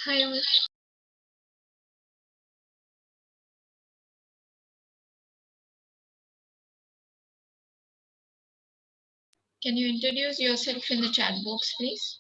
Hi, all. Can you introduce yourself in the chat box, please?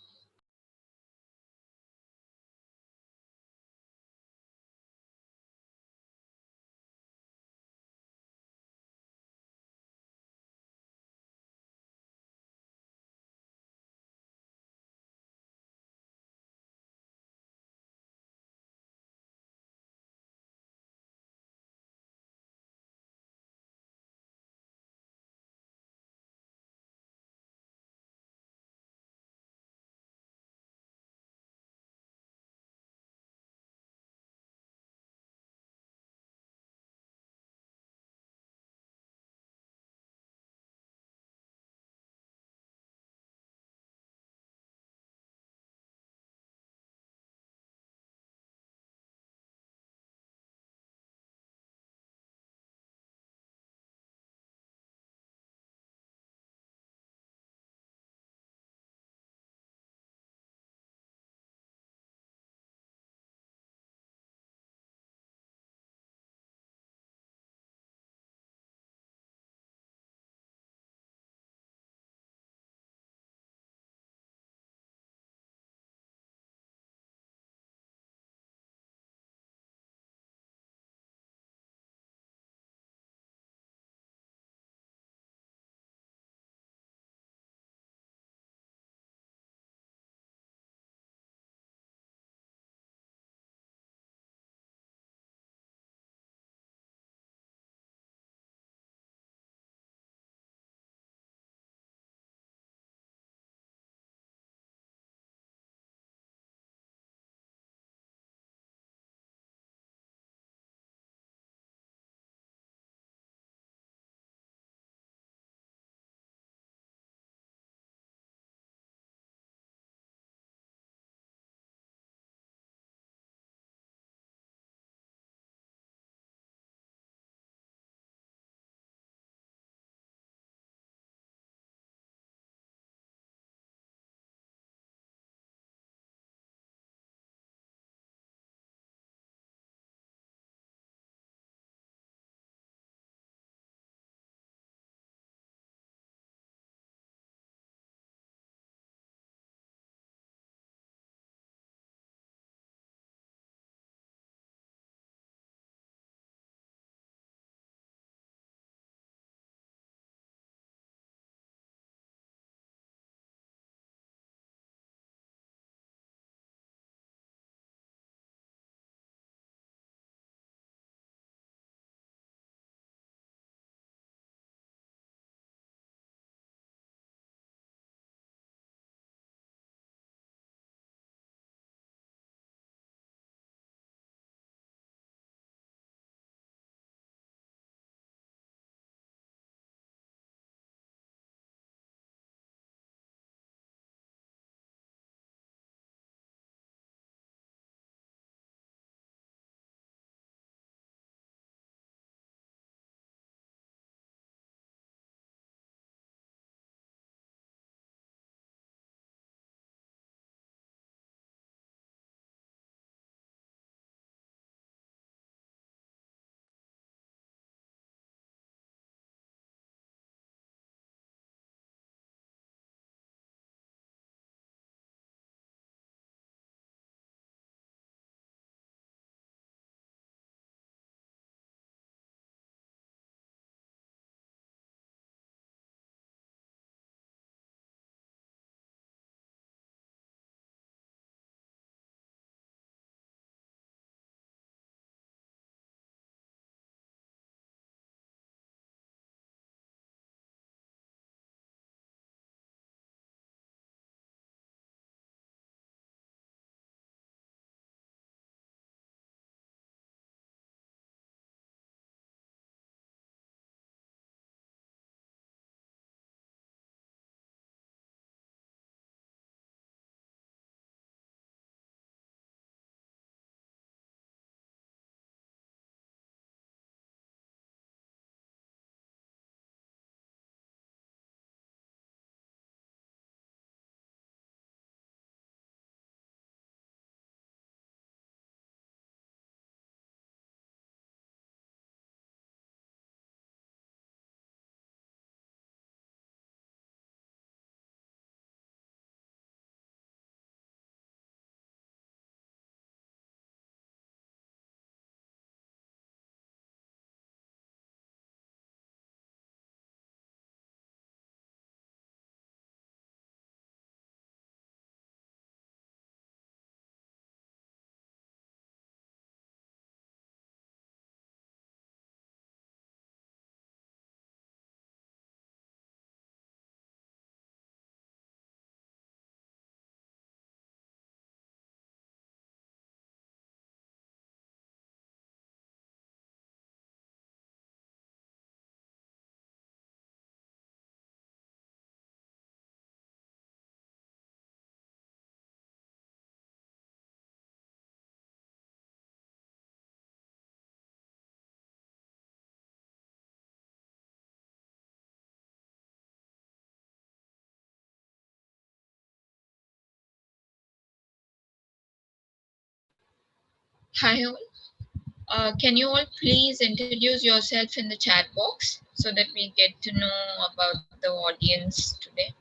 Hi all. Can you all please introduce yourself in the chat box so that we get to know about the audience today?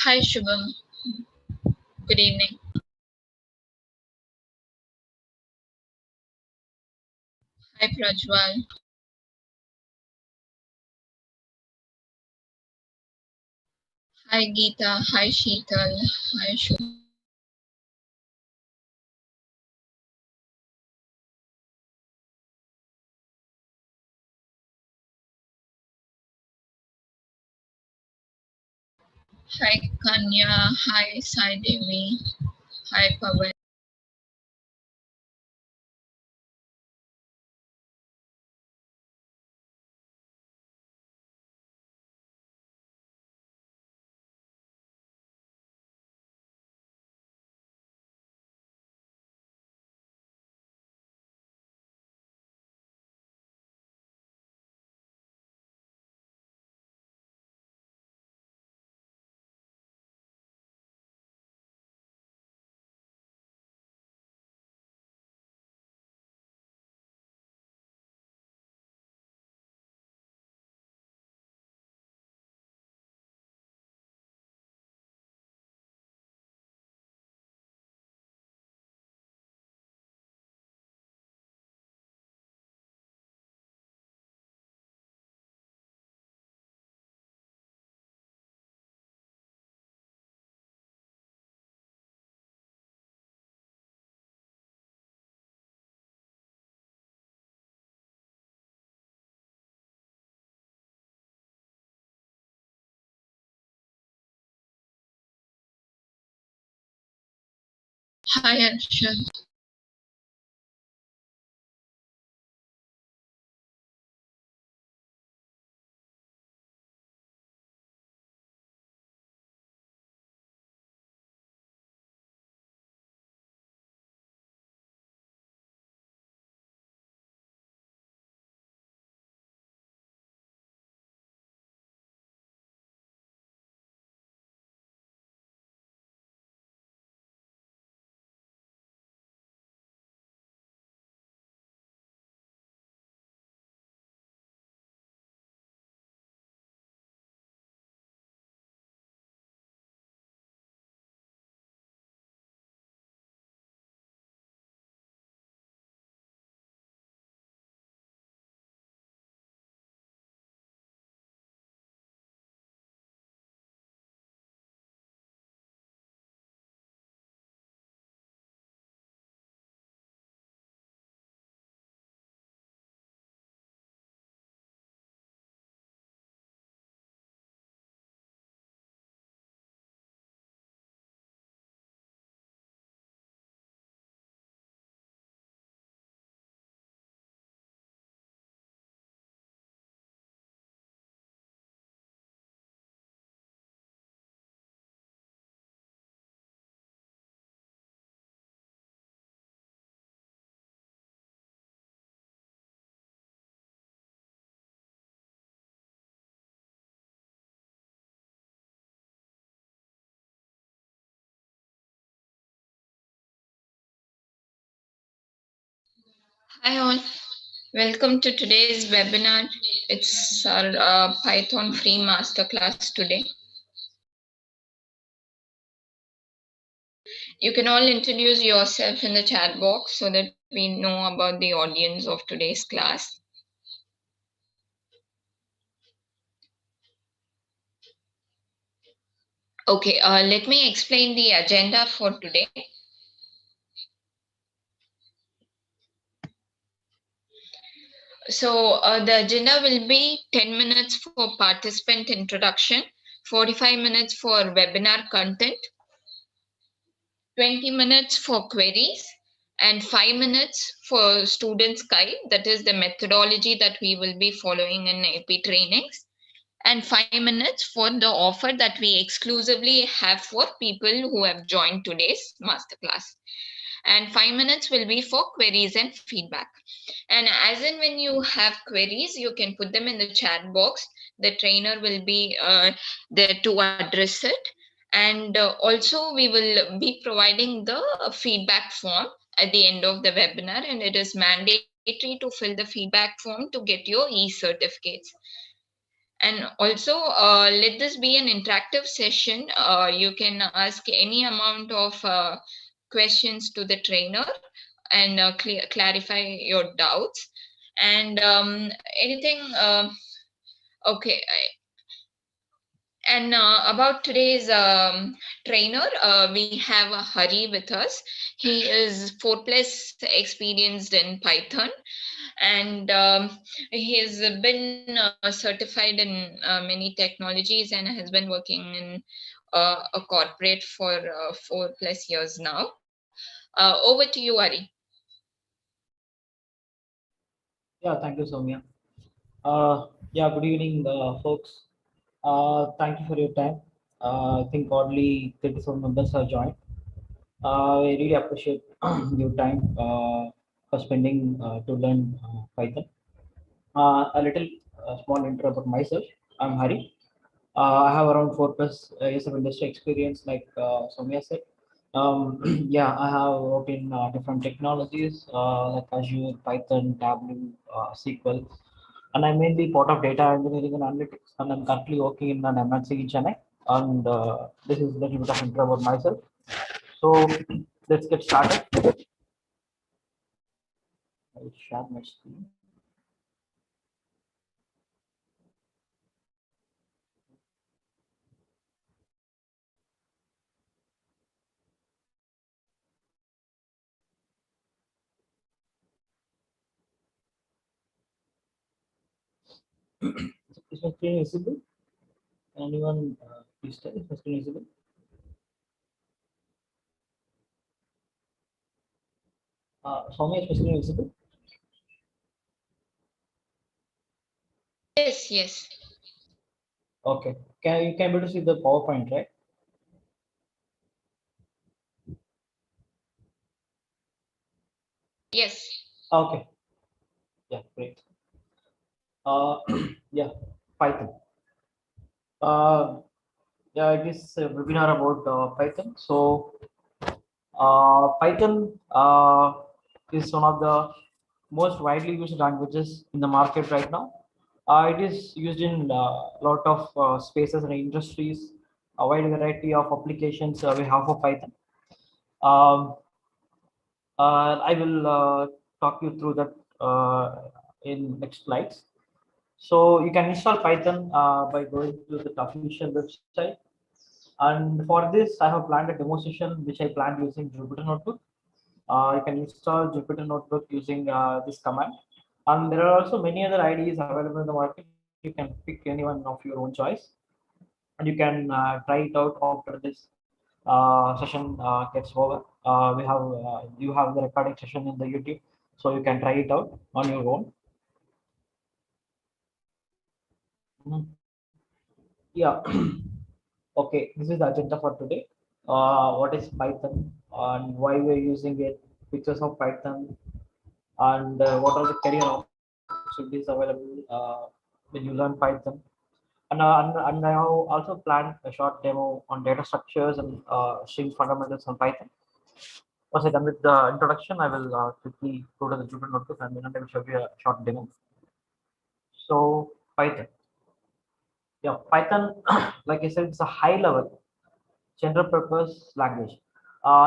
Hi Shubham. Good evening. Hi Prajwal. Hi Geeta. Hi Sheetal. Hi Shubham. Hi Kanya. Hi Sai Devi. Hi Pawan. Hi Arshad. Hi all. Welcome to today's webinar. It's our Python free masterclass today. You can all introduce yourself in the chat box so that we know about the audience of today's class. Okay, let me explain the agenda for today. So the agenda will be 10 minutes for participant introduction, 45 minutes for webinar content, 20 minutes for queries, and 5 minutes for students guide. That is the methodology that we will be following in AP trainings. And 5 minutes for the offer that we exclusively have for people who have joined today's masterclass. and 5 minutes will be for queries and feedback. And as in when you have queries, you can put them in the chat box. The trainer will be there to address it. And also we will be providing the feedback form at the end of the webinar, and it is mandatory to fill the feedback form to get your e-certificates. And also, let this be an interactive session. You can ask any amount of questions to the trainer and clarify your doubts. And anything, okay. And about today's trainer, we have a Hari with us. He is 4+ experienced in Python, and he has been certified in many technologies and has been working in a corporate for 4+ years now. Over to you, Ari. Yeah, thank you, Soumya. Yeah, good evening, folks. Thank you for your time. I think only 37 members have joined. I really appreciate your time for spending to learn Python. A little small intro about myself. I'm Hari. I have around 4+ years of industry experience, like Soumya said. Yeah, I have worked in different technologies like Azure, Python, Tableau, SQL, and I'm mainly part of data engineering and analytics. And I'm currently working in an MNC in Chennai. And this is a little bit of intro about myself. So let's get started. I'll share my screen. Is my screen visible? Anyone please tell if my screen is visible? Soumya, is my screen visible? Yes, yes. Okay. You can be able to see the PowerPoint, right? Yes. Okay. Yeah, great. Yeah, Python. Uh, yeah, it is a webinar about Python. So Python is one of the most widely used languages in the market right now. It is used in a lot of spaces and industries, a wide variety of applications we have for Python. Um, I will talk you through that in next slides. So you can install Python by going to the official website. And for this, I have planned a demo session, which I planned using Jupyter Notebook. You can install Jupyter Notebook using this command. And there are also many other IDEs available in the market. You can pick anyone of your own choice, and you can try it out after this session gets over. You have the recording session in the YouTube, so you can try it out on your own. Yeah. Okay, this is the agenda for today. What is Python and why we're using it, pictures of Python, and what are the career opportunities available when you learn Python. And I have also planned a short demo on data structures and string fundamentals on Python. Once I'm done with the introduction, I will quickly go to the Jupyter Notebook and then I will show you a short demo. So Python. Yeah, Python, like I said, it's a high level general purpose language.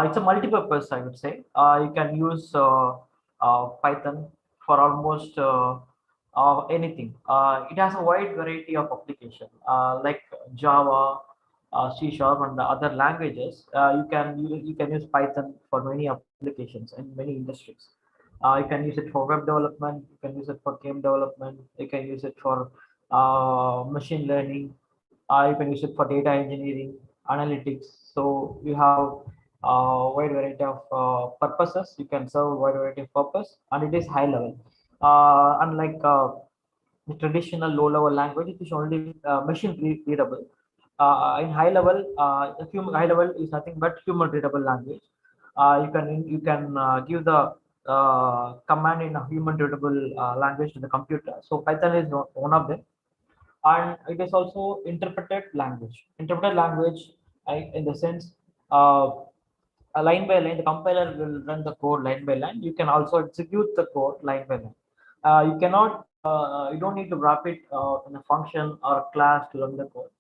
It's a multi-purpose, I would say. You can use Python for almost anything. It has a wide variety of application, like Java, C Sharp, and the other languages. You can use Python for many applications in many industries. You can use it for web development. You can use it for game development. You can use it for machine learning. You can use it for data engineering, analytics. So you have a wide variety of purposes. You can serve a wide variety of purpose, and it is high level. Unlike the traditional low level language, it is only machine readable. In high level, high level is nothing but human readable language. you can give the command in a human readable language to the computer. So Python is one of them, and it is also interpreted language. Interpreted language, in the sense, uh, line by line, the compiler will run the code line by line. You can also execute the code line by line. You don't need to wrap it in a function or a class to run the code.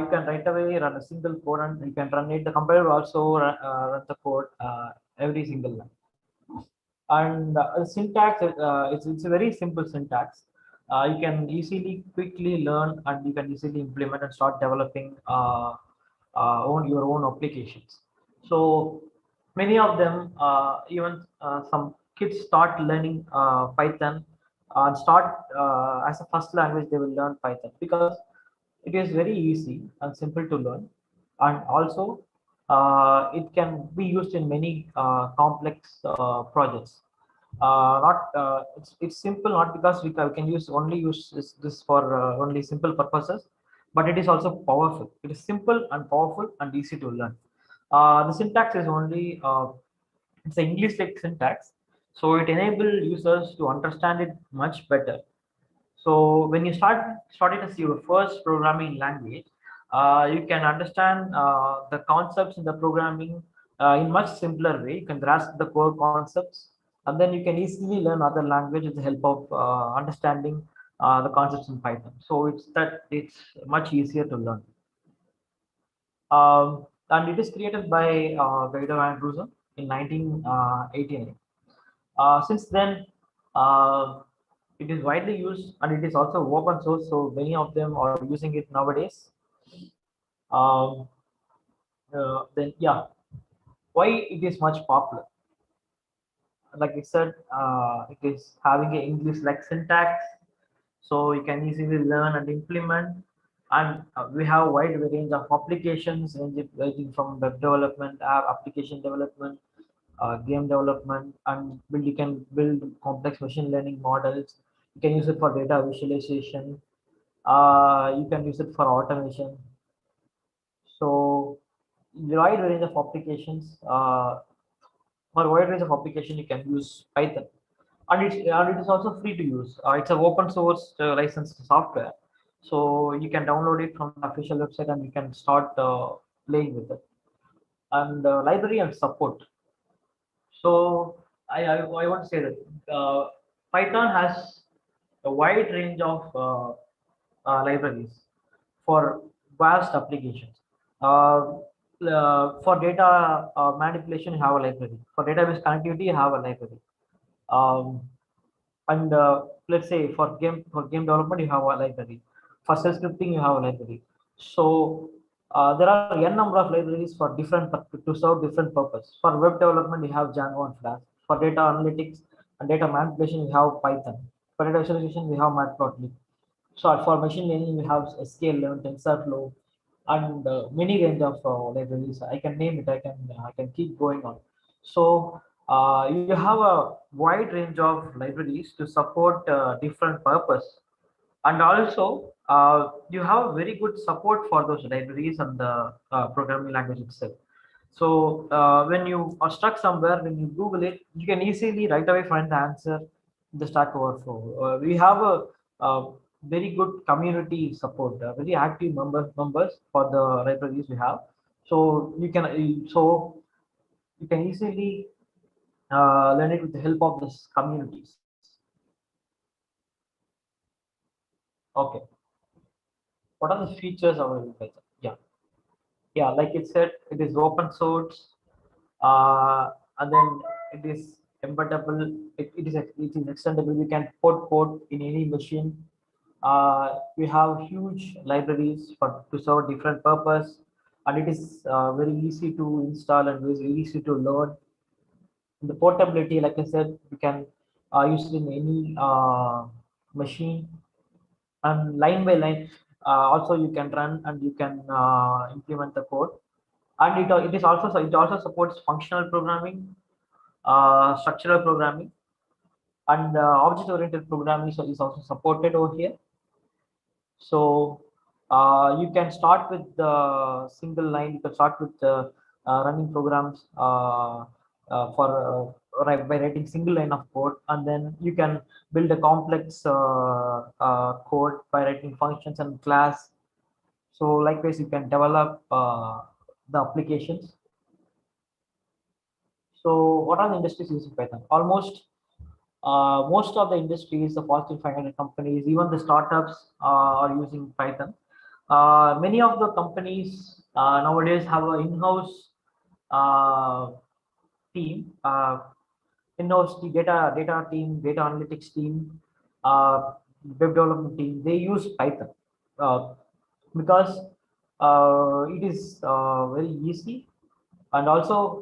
You can right away run a single code and you can run it. The compiler will also run the code every single line. And the syntax, it's a very simple syntax. You can easily quickly learn and you can easily implement and start developing your own applications. So many of them, even some kids start learning Python and start as a first language. They will learn Python because it is very easy and simple to learn, and also it can be used in many complex projects. Not it's simple, not because we can use this for only simple purposes, but it is also powerful. It is simple and powerful and easy to learn. The syntax is only it's an English like syntax, so it enables users to understand it much better. So when you started as your first programming language, you can understand the concepts in the programming in much simpler way. You can grasp the core concepts, and then you can easily learn other language with the help of understanding the concepts in Python. So it's much easier to learn. And it is created by Guido and Rosen in 1989. Since then, uh, it is widely used and it is also open source, so many of them are using it nowadays. Um, then, yeah, why it is much popular? Like I said, it is having an English like syntax, so you can easily learn and implement. And we have a wide range of applications ranging from web development, application development, game development, and you can build complex machine learning models. You can use it for data visualization. You can use it for automation. So wide range of applications. For a wide range of application, you can use Python, and it is also free to use. It's an open source licensed software, so you can download it from the official website and you can start playing with it. And library and support. So I want to say that Python has a wide range of libraries for vast applications. Uh, for data manipulation, you have a library. For database connectivity, you have a library. Um, and let's say for game development, you have a library. For shell scripting, you have a library. So there are n number of libraries for to serve different purpose. For web development, you have Django and Flask. For data analytics and data manipulation, you have Python. For data visualization, we have Matplotlib. So for machine learning, we have scale-learn, TensorFlow, and many range of libraries. I can name it. I can keep going on. So you have a wide range of libraries to support different purpose, and also you have very good support for those libraries and the programming language itself. So when you are stuck somewhere, when you Google it, you can easily right away find the answer in the Stack Overflow. We have a very good community support, very active members for the libraries we have. So you can easily learn it with the help of this communities. Okay, what are the features available in Python? Yeah, like it said, it is open source, and then it is embeddable. It is extendable. We can port code in any machine. We have huge libraries for to serve different purpose, and it is very easy to install and very easy to learn. The portability, like I said, we can use it in any machine, and line by line. Also, you can run and you can implement the code, and it also supports functional programming, structural programming, and object-oriented programming is also supported over here. So you can start with the single line. You can start with running programs by writing single line of code, and then you can build a complex code by writing functions and class. So likewise, you can develop the applications. So what are the industries using Python? Almost most of the industries, the Fortune 500 companies, even the startups are using Python. Many of the companies nowadays have an in-house uh, team, in-house data team, data analytics team, web development team. They use Python uh, because it is very easy, and also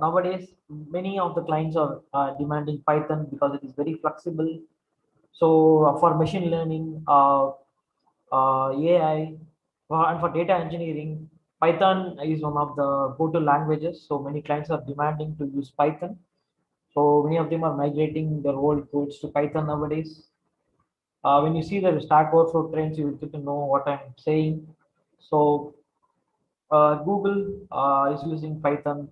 nowadays many of the clients are demanding Python because it is very flexible. So for machine learning, AI, and for data engineering, Python is one of the go-to languages. So many clients are demanding to use Python. So many of them are migrating their old codes to Python nowadays. When you see the Stack Overflow trends, you will get to know what I'm saying. So Google is using Python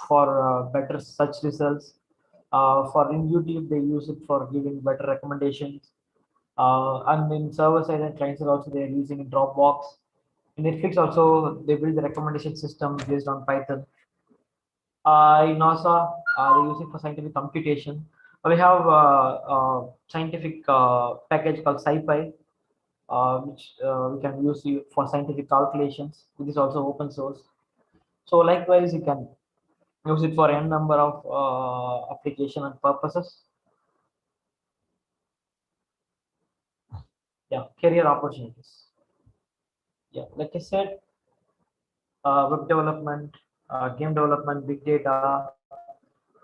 for better search results. For in YouTube, they use it for giving better recommendations. And in server side and client side also, they are using in Dropbox. In Netflix also, they build the recommendation system based on Python. In NASA, they use it for scientific computation. We have scientific package called SciPy, which we can use for scientific calculations. It is also open source. So likewise, you can use it for n number of application and purposes. Yeah, career opportunities. Yeah, like I said, web development, game development, big data.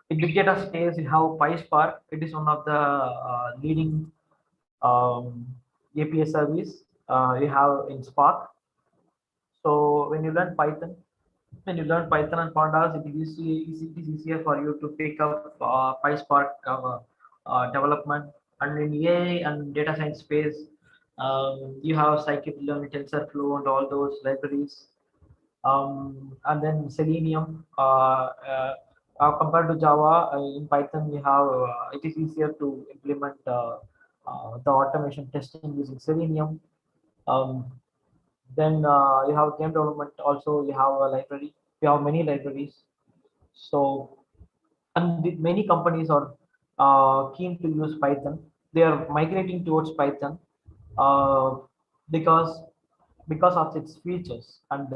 In big data space, you have PySpark. It is one of the leading API service you have in Spark. So when you learn Python and Pandas, it is easier for you to pick up PySpark development. And in AI and data science space, you have scikit-learn, TensorFlow, and all those libraries. And then Selenium. Compared to Java, in Python, you have it is easier to implement the automation testing using Selenium. Um, then you have game development. Also, you have a library. You have many libraries. So, and many companies are keen to use Python. They are migrating towards Python uh, because because of its features and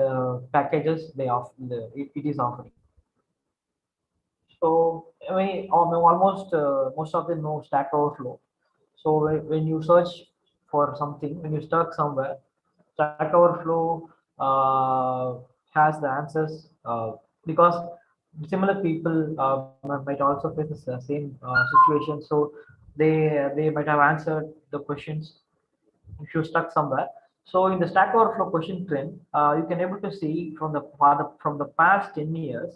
packages they offer. It is offering. So I mean, almost most of them know Stack Overflow. So when you search for something, when you stuck somewhere, Stack Overflow has the answers because similar people might also face the same situation. So they might have answered the questions if you're stuck somewhere. So in the Stack Overflow question trend, you can able to see from the past 10 years.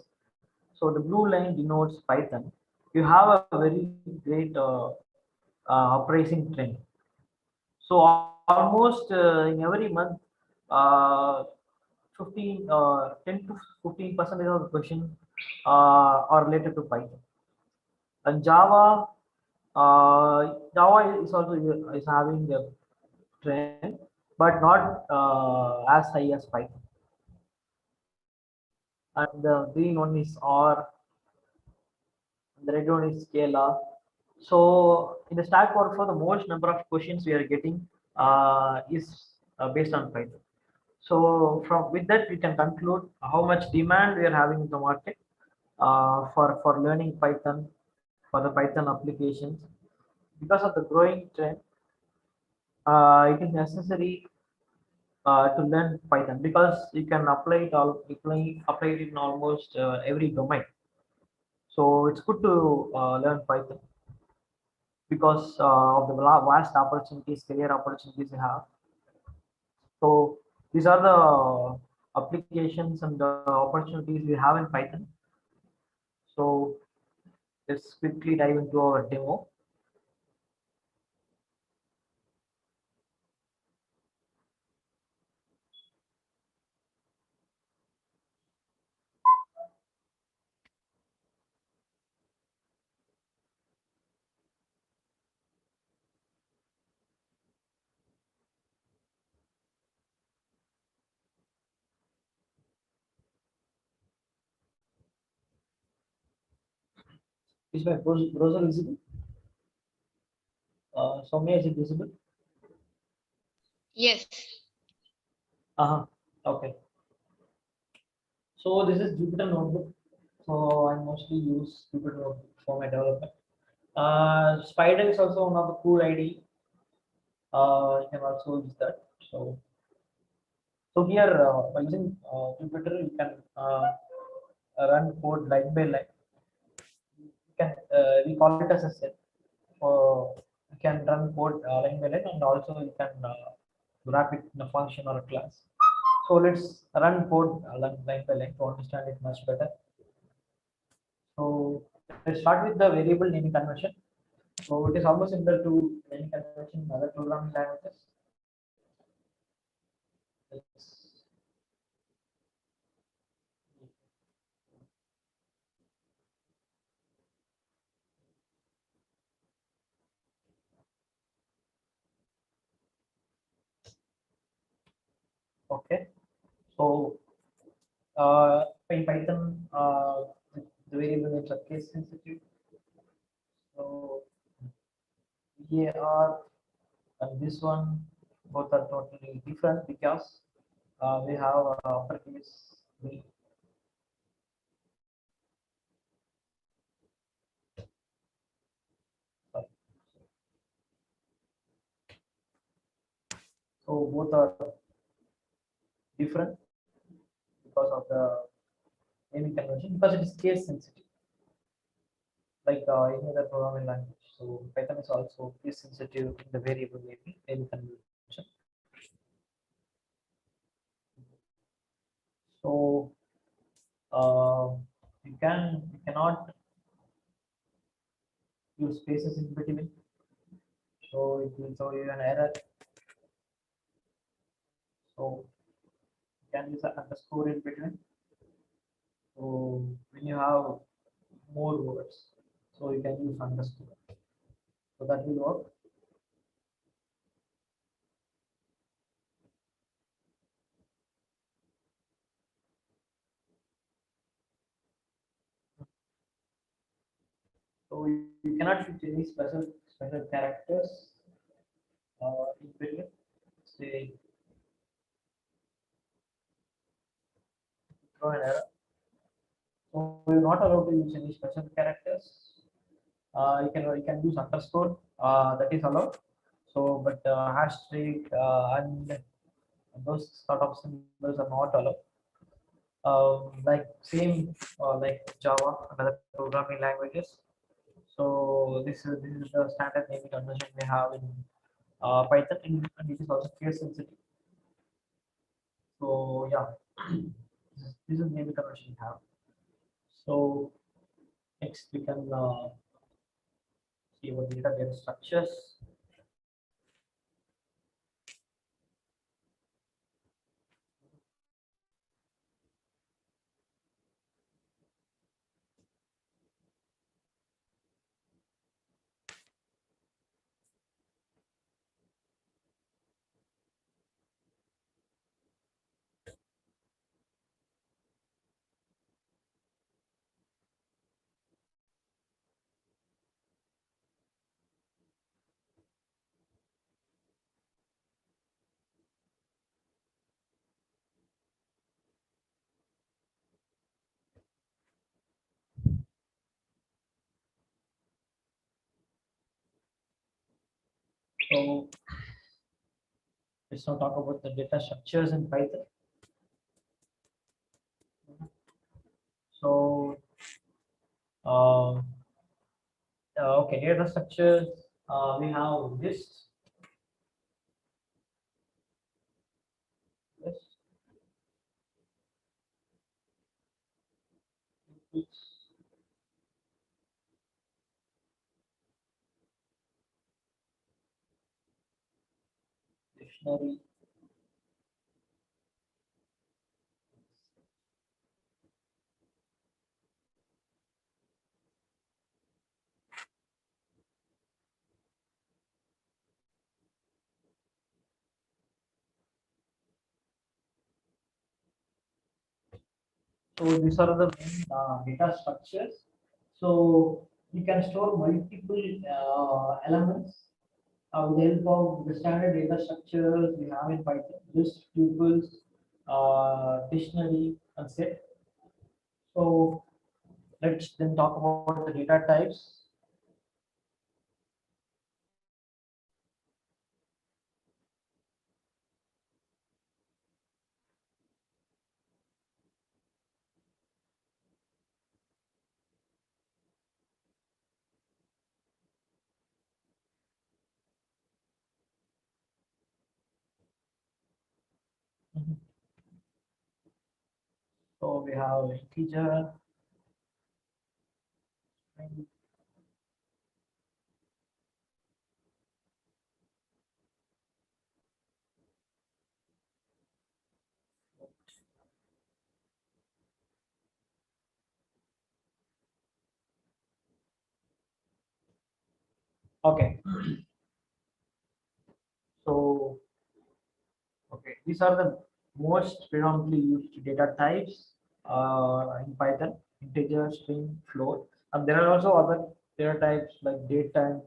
So the blue line denotes Python. You have a very great operating trend. So almost in every month, uh, 10 to 15% of the question are related to Python. And Java is also is having a trend, but not as high as Python. And the green one is R, the red one is Scala. So in the Stack Overflow, the most number of questions we are getting is based on Python. So from with that, we can conclude how much demand we are having in the market for learning Python for the Python applications. Because of the growing trend, it is necessary to learn Python because you can apply it in almost every domain. So it's good to learn Python because of the vast opportunities, career opportunities you have. So these are the applications and the opportunities we have in Python. So let's quickly dive into our demo. Is my browser visible? Soumya, is it visible? Yes. Okay. So this is Jupyter Notebook. So I mostly use Jupyter Notebook for my development. Spider is also one of the cool ID. You can also use that. So here by using Jupyter, you can run code line by line. You can we call it as a set. You can run code line by line, and also you can wrap it in a function or a class. So let's run code line by line to understand it much better. So let's start with the variable naming convention. So it is almost similar to naming convention in other programming languages. Let's, okay. So in Python, the variable names are case sensitive. So EAR and this one both are totally different because we have uppercase V. Sorry. So both are different because of the naming convention because it is case sensitive like any other programming language. So Python is also case sensitive in the variable naming convention. So you cannot use spaces in between. So it will throw you an error. So you can use an underscore in between. So when you have more words, so you can use underscore. So that will work. So you cannot use any special characters in between. Say throw an error. So you're not allowed to use any special characters. You can use underscore that is allowed. So but hashtag and those sort of symbols are not allowed. Like same like Java and other programming languages. So this is the standard naming convention we have in Python, and it is also case sensitive. So yeah, this is naming convention we have. So next we can see what database structures. So let's now talk about the data structures in Python. So uh, okay, data structures. We have this dictionary. So these are the main data structures. So You can store multiple elements with the help of the standard data structures we have in Python, list, tuples, dictionary, and set. So let's then talk about the data types. Mhm. So we have integer, string. Okay, so okay, these are the most predominantly used data types in Python: integer, string, float. And there are also other data types like date time,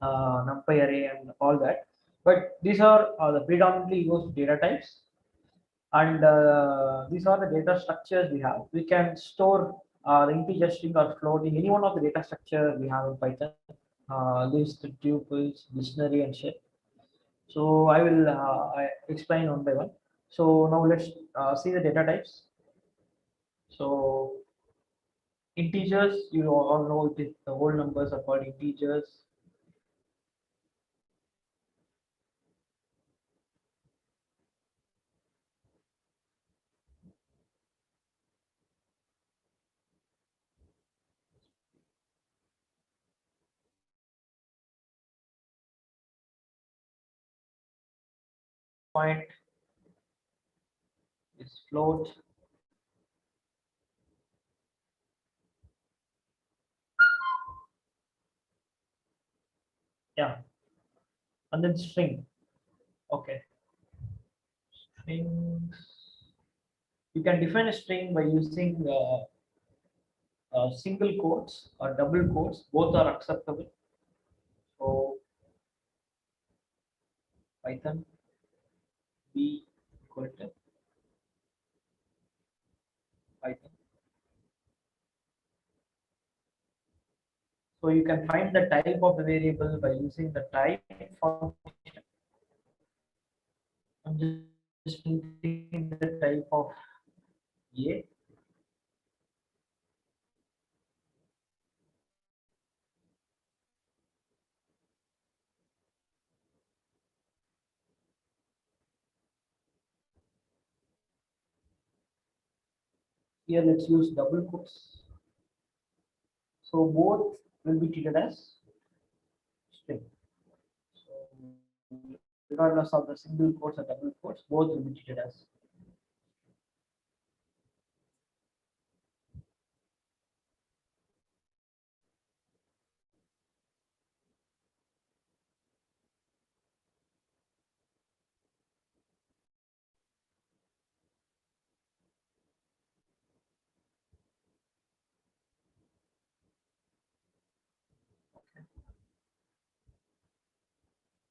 numpy array, and all that. But these are the predominantly used data types, and these are the data structures we have. We can store the integer, string, or float in any one of the data structure we have in Python: list, tuples, dictionary, and shit. So I will explain one by one. So now let's see the data types. So integers, you all know it is the whole numbers are called integers. Point is float. Yeah, and then string. Okay, strings. You can define a string by using single quotes or double quotes. Both are acceptable. So Python b equal to Python. So you can find the type of the variable by using the type function. I'm just printing the type of a. Here let's use double quotes. So both will be treated as string. So regardless of the single quotes or double quotes, both will be treated as.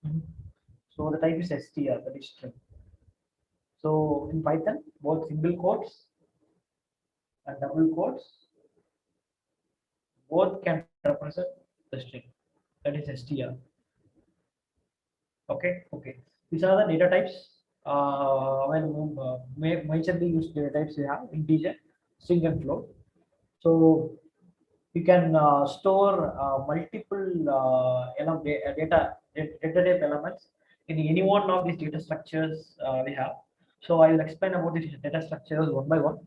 Mhm. So the type is str, that is string. So in Python, both single quotes and double quotes both can represent the string. That is str. Okay. These are the data types. Majorly used data types we have integer, string, and float. So you can store multiple data type elements in any one of these data structures we have. So I will explain about these data structures one by one.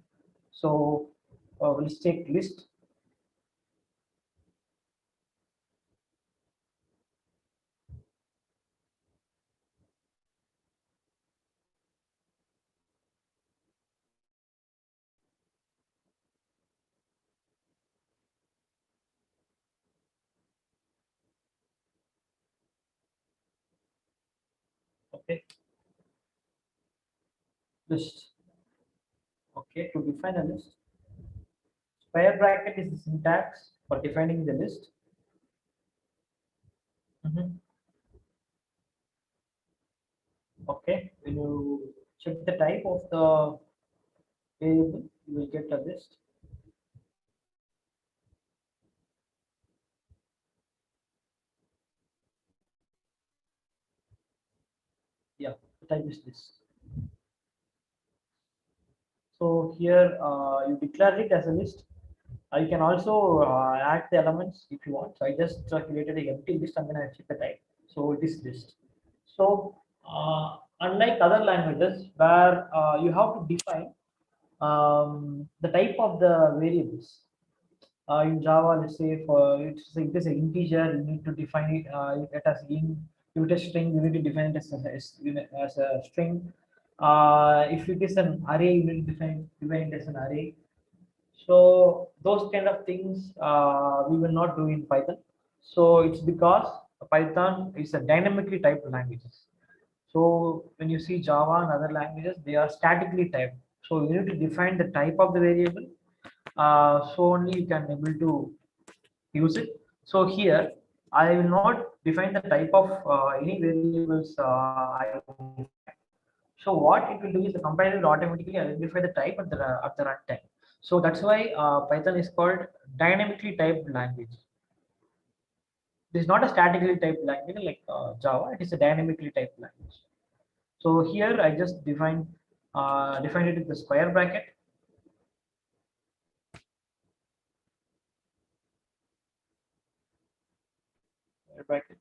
So let's take list. Okay, list. Okay, to define a list, Square bracket is the syntax for defining the list. Okay, when you check the type of the variable, you will get a list. Yeah, the type is this. So here you declare it as a list. You can also add the elements if you want. So I just created an empty list and then I check the type. So it is list. So unlike other languages where you have to define the type of the variables. In Java, let's say for it's if it is an integer, you need to define it as int. If it is string, you need to define it as a string. If it is an array, you need to define it as an array. So those kind of things we will not do in Python. So it's because Python is a dynamically typed languages. So when you see Java and other languages, they are statically typed. So you need to define the type of the variable. So only you can able to use it. So here I will not define the type of any variables I define. So what it will do is the compiler will automatically identify the type at the runtime. So that's why Python is called dynamically typed language. It is not a statically typed language like Java. It is a dynamically typed language. So here I just defined it with the square bracket. Square bracket.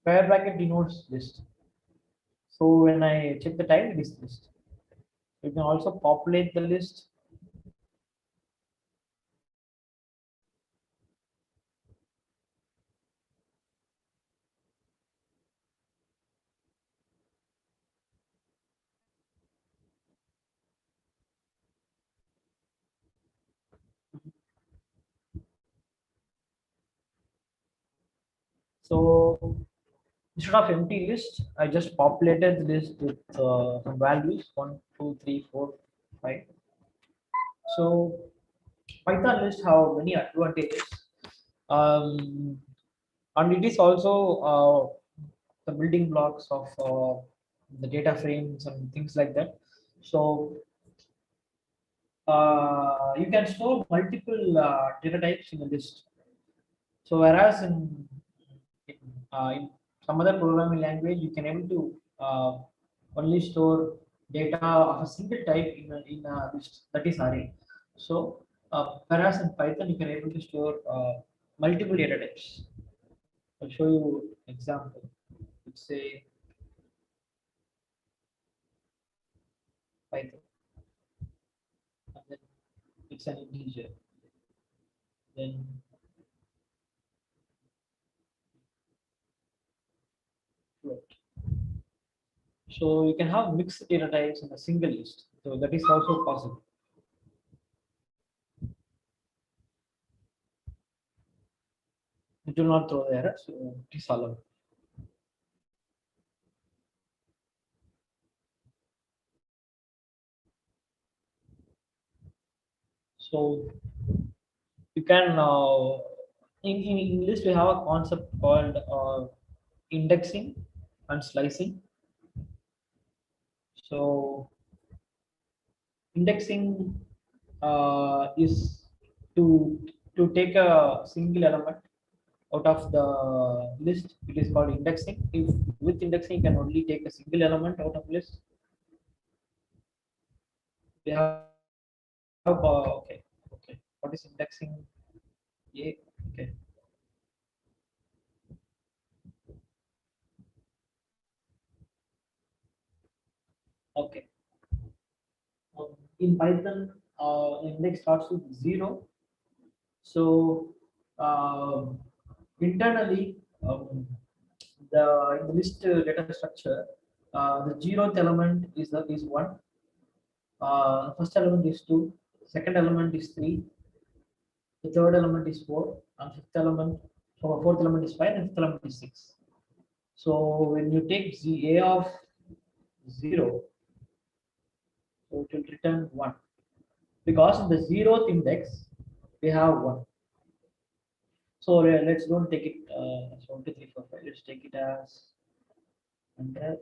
Square bracket denotes list. So when I check the type, it is list. You can also populate the list. So instead of empty list, I just populated the list with some values 1, 2, 3, 4, 5. So Python list have many advantages, um, and it is also the building blocks of the data frames and things like that. So you can store multiple data types in a list. So whereas in some other programming language, you can able to only store data of a single type in a list, that is array. So whereas in Python, you can able to store multiple data types. I'll show you example. Let's say Python, and then it's an integer. Then float. So you can have mixed data types in a single list. So that is also possible. It will not throw the error, so it is allowed. So you can in English we have a concept called indexing and slicing. So indexing is to take a single element out of the list. It is called indexing. If with indexing you can only take a single element out of list. We have okay. What is indexing? Yeah, okay. Okay. In Python, index starts with 0. So internally, in the list data structure, the 0th element is 1. First element is 2. Second element is 3. The third element is 4. And fifth element, so fourth element is 5, and fifth element is 6. So when you take the a of 0, so it will return 1 because in the 0th index we have 1. So let's don't take it as 1, 2, 3, 4, 5. Let's take it as 100.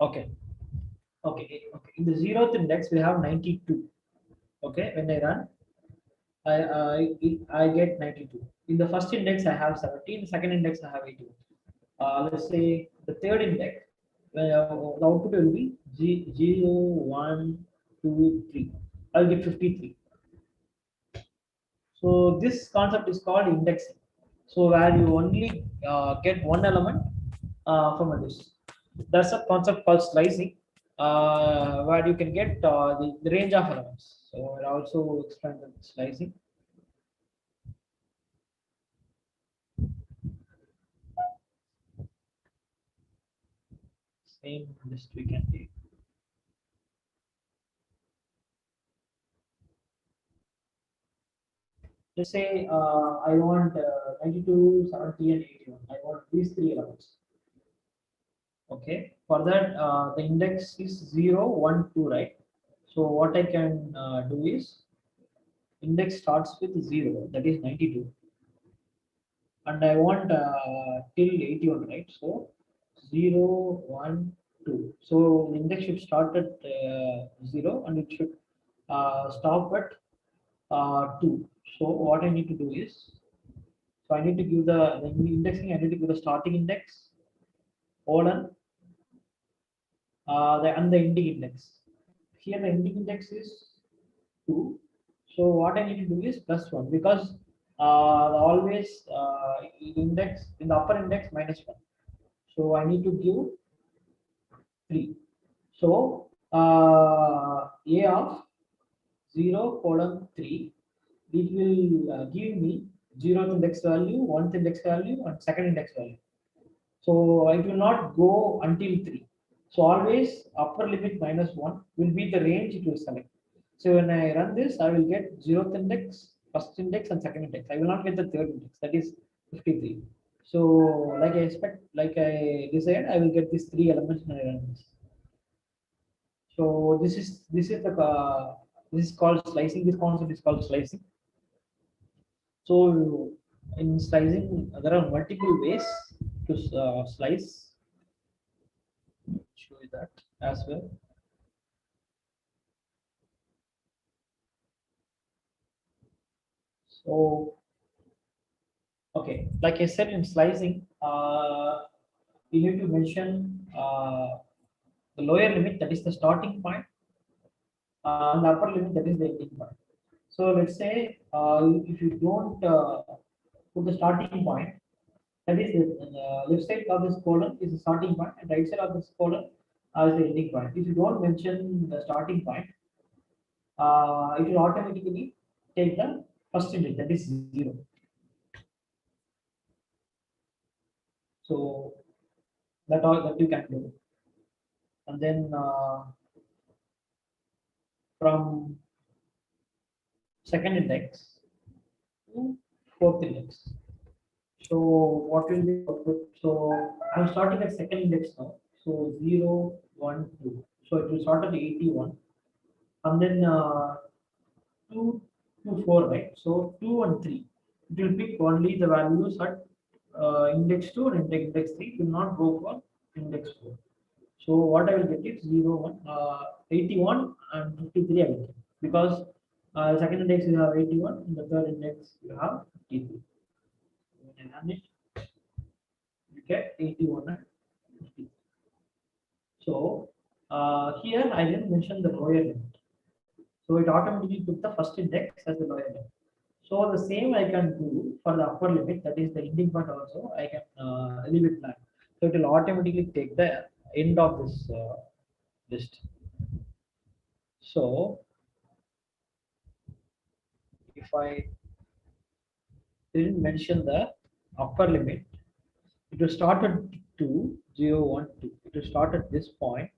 Okay. Okay. Okay. In the 0th index, we have 92. Okay. When I run, I get 92. In the first index, I have 17. The second index, I have 81. Let's say the third index, the output will be 0, 1, 2, 3. I'll get 53. So this concept is called indexing. So where you only get one element from a list. That's a concept called slicing, where you can get the range of elements. So I'll also explain the slicing. Same list we can take. Let's say I want 92, 70, and 81. I want these three elements. Okay, for that the index is 0, 1, 2, right? So what I can do is index starts with 0, that is 92, and I want till 81, right? So 0, 1, 2. So the index should start at 0 and it should stop at 2. So what I need to do is, so I need to give the indexing, I need to give the starting index, colon, and the ending index. Here the ending index is 2. So what I need to do is +1, because always index in the upper index -1. So I need to give 3. So A of 0, colon 3, it will give me 0th index value, 1th index value, and second index value. So it will not go until 3. So always upper limit -1 will be the range it will select. So when I run this, I will get 0th index, first index, and second index. I will not get the third index, that is 53. So like I desired, I will get these three elements when I run this. So this is called slicing. This concept is called slicing. So in slicing, there are multiple ways to slice. Show you that as well. So okay, like I said, in slicing, you need to mention the lower limit, that is the starting point, and the upper limit, that is the ending point. So let's say if you don't put the starting point, that is the left side of this column is the starting point, and right side of this column is the ending point. If you don't mention the starting point, it will automatically take the first index, that is 0. So that all that you can do, and then from second index to fourth index. So what will be output? So I'm starting at second index now. So 0, 1, 2. So it will start at 81, and then 2 to 4, right? So 2 and 3. It will pick only the values at index 2 and index 3. It will not go for index 4. So what I will get is 0, 1, 81 and 53 I will get, because second index you have 81, in the third index you have 53. When I run it, you get 81 and 53. So here I didn't mention the lower limit. So it automatically took the first index as the lower limit. So the same I can do for the upper limit, that is the ending point also, I can leave it blank. So it will automatically take the end of this list. So if I didn't mention the upper limit, it will start at 2, 0, 1, 2. It will start at this point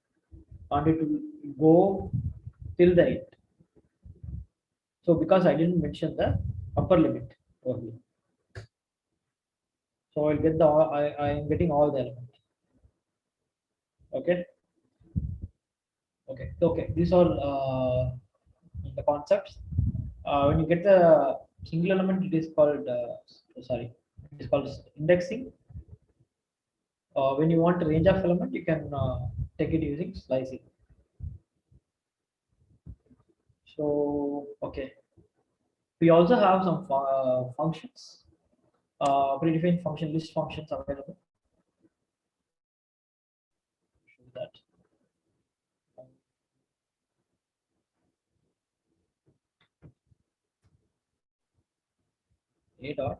and it will go till the end. So because I didn't mention the upper limit over here, so I'll get the I am getting all the elements. Okay. Okay. These are the concepts. When you get the single element, it is called it is called indexing. When you want a range of element, you can take it using slicing. So okay, we also have some functions, predefined function list functions available. Show that. A dot.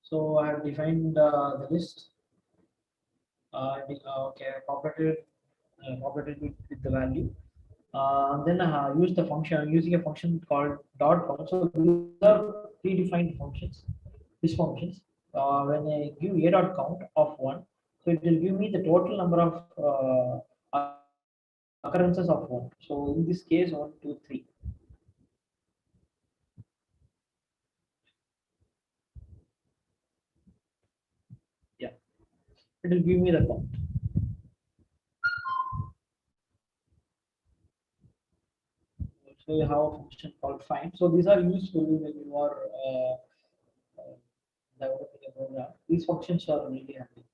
So I have defined the list. Okay, populated with the value. Then use the function using a function called dot count. So these are predefined functions. These functions, when I give a dot count of 1, so it will give me the total number of occurrences of 1. So in this case, 1, 2, 3. Yeah, it will give me the count. So you have a function called find. So these are useful when you are developing a program. These functions are really handy.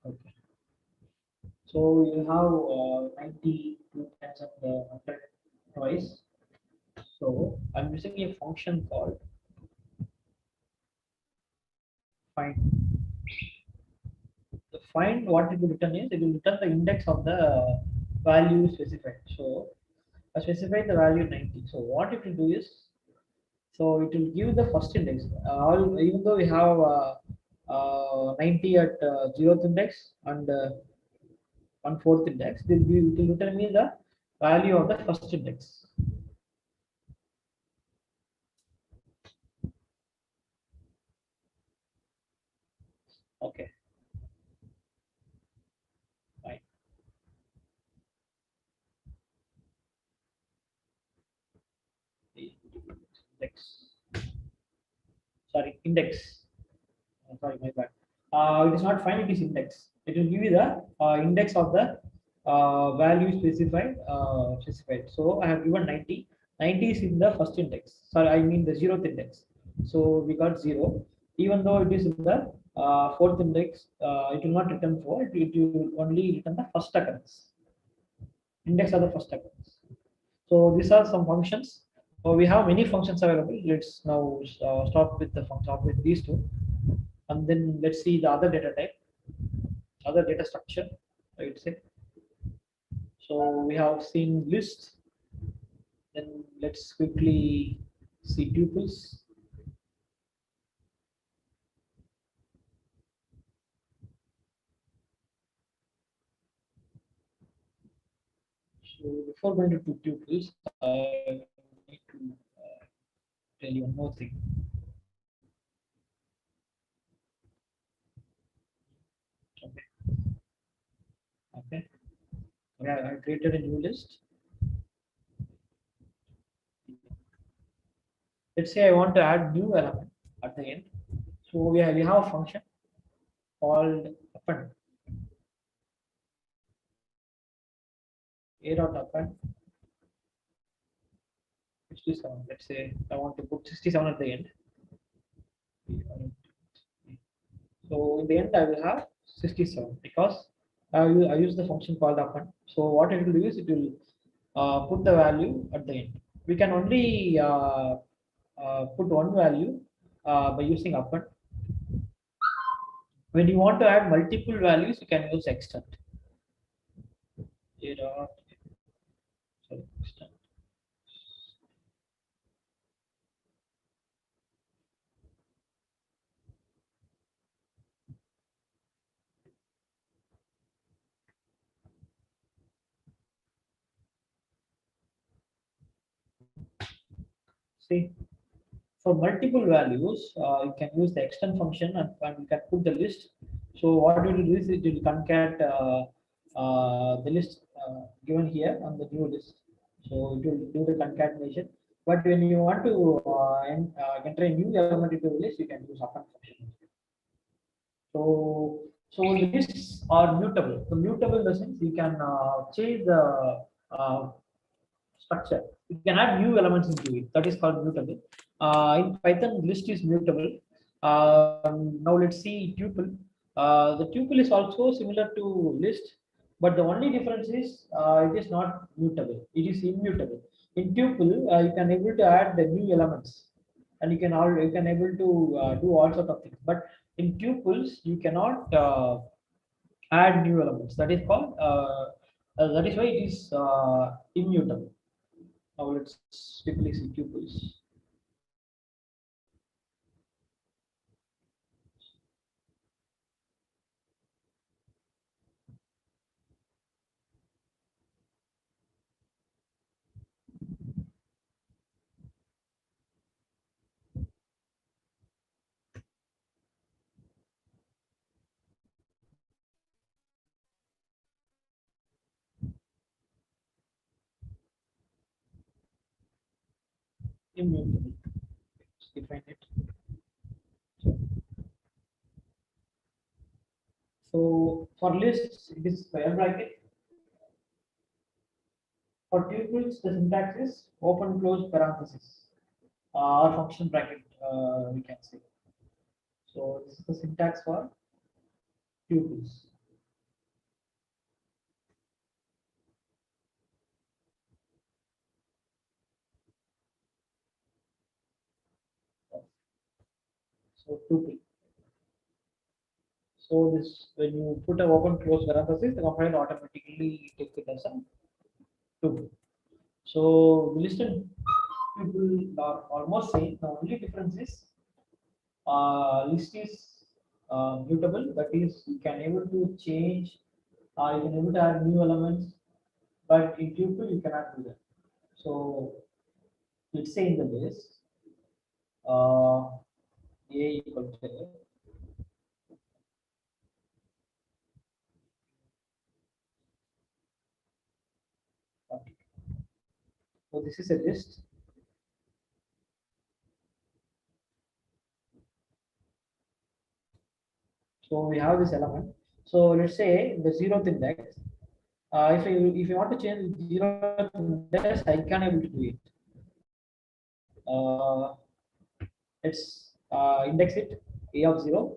Okay. So you have 90 two times and 100 twice. So I'm using a function called find. The find, what it will return is it will return the index of the value specified. So I specified the value 90. So what it will do is, so it will give the first index. Even though we have 90 at 0th index and 1/4 index, it will return me the value of the first index. Okay. Fine. Index. Sorry, index. Sorry, my bad. It is not find, it is index. It will give you the index of the value specified. So I have given 90. 90 is in the first index. Sorry, I mean the 0th index. So we got 0. Even though it is in the 4th index, it will not return 4. It will only return the first occurrence. Index of the first occurrence. So these are some functions. We have many functions available. Let's now stop with the function with these two, and then let's see the other data type, other data structure, I would say. So we have seen list. Then let's quickly see tuples. So before going to tuples, I need to tell you one more thing. Okay. Okay. Yeah, I created a new list. Let's say I want to add new element at the end. So we have a function called append. A dot append 67. Let's say I want to put 67 at the end. So in the end, I will have 67 because I use the function called append. So what it will do is it will put the value at the end. We can only put one value by using append. When you want to add multiple values, you can use extend. A dot, sorry, extend. See, for multiple values, you can use the extend function and you can put the list. So what you do is it will concat the list given here on the new list. So it will do the concatenation. But when you want to enter a new element into the list, you can use append function. So the lists are mutable. The mutable in the sense you can change the structure. You can add new elements into it. That is called mutable. In Python, list is mutable. Now let's see tuple. The tuple is also similar to list, but the only difference is it is not mutable. It is immutable. In tuple, you can able to add the new elements, and you can able to do all sorts of things. But in tuples, you cannot add new elements. That is called. That is why it is immutable. Now let's quickly see tuples. Immutable. Let's define it. So for lists, it is square bracket. For tuples, the syntax is open close parenthesis or function bracket. We can say. So this is the syntax for tuples. So tuple. So this when you put a open close parenthesis, the compiler automatically takes it as a tuple. So the list and tuple are almost same. The only difference is list is mutable. That is, you can able to change. You can able to add new elements, but in tuple you cannot do that. So let's say in the list, uh, a equal to so this is a list. So we have this element. So let's say the zeroth index. If you want to change the zeroth index, I can able to do it. Let's index it a of 0.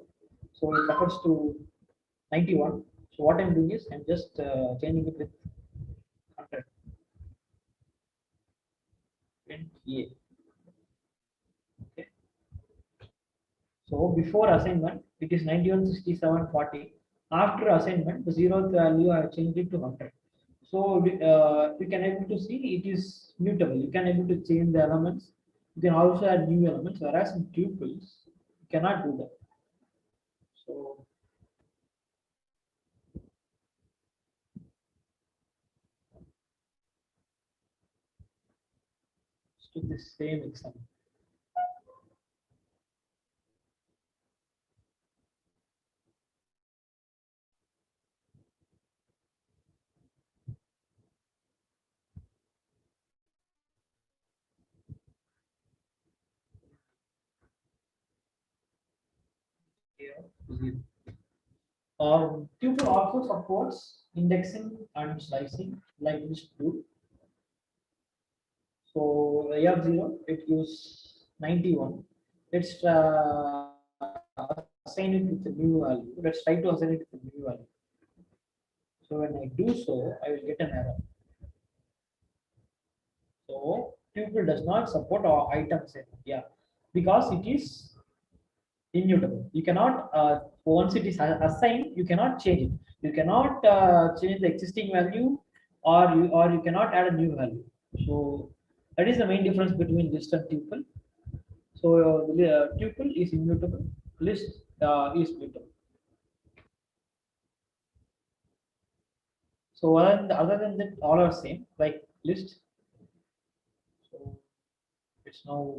So it refers to 91. So what I'm doing is I'm just changing it with 100 and a. Okay. So before assignment, it is 91, 67, 40. After assignment, the zeroth value I changed it to 100. So you can able to see it is mutable. You can able to change the elements. You can also add new elements, whereas in tuples, you cannot do that. So let's do the same example. Here, 0. Tuple also supports indexing and slicing like this do. So A of 0, it gives 91. Let's assign it with a new value. Let's try to assign it with a new value. So when I do so, I will get an error. So tuple does not support our items. Yeah, because it is immutable. You cannot once it is assigned, you cannot change it. You cannot change the existing value, or you cannot add a new value. So that is the main difference between list and tuple. So tuple is immutable, list is mutable. So other than that, all are same like list. So let's now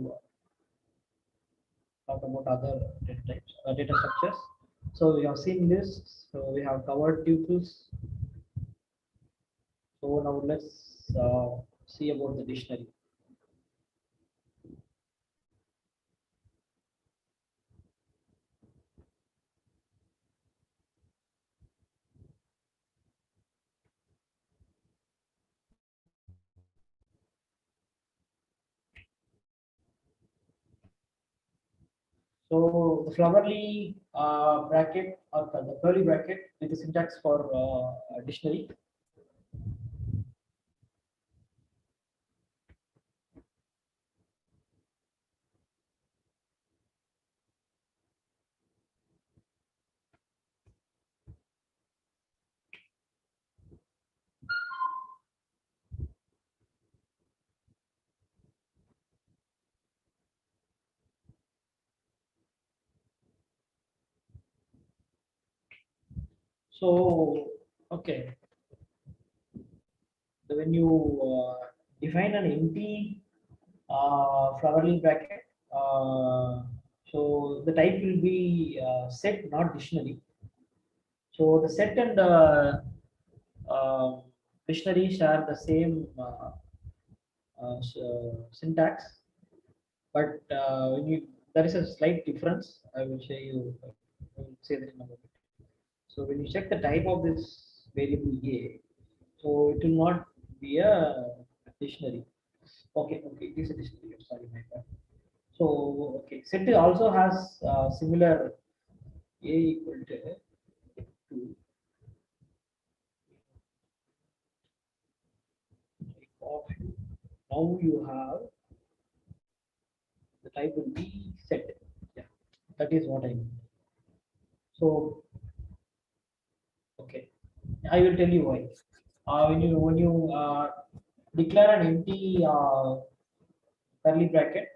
talk about other data types, data structures. So we have seen this. So we have covered tuples. So now let's see about the dictionary. So the flowery bracket or the curly bracket is the syntax for dictionary. So okay, so when you define an empty flowery bracket, so the type will be set, not dictionary. So the set and dictionary share the same syntax, but when you there is a slight difference. I will show you. I will say that in a moment. So when you check the type of this variable A, so it will not be a dictionary. Okay, okay, it is a dictionary. Sorry, my bad. So okay, set also has similar A equal to 2. Now you have the type will be set. Yeah, that is what I mean. So okay, I will tell you why. When you declare an empty curly bracket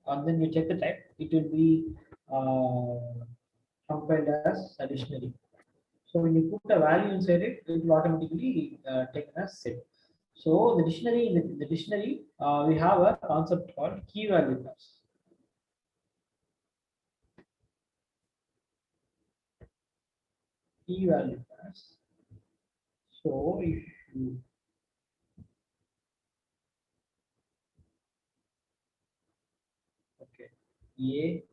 and then you check the type, it will be compiled as a dictionary. So when you put a value inside it, it will automatically taken as set. So the dictionary, in the dictionary, we have a concept called key value pairs. Key value pairs. So if you okay, A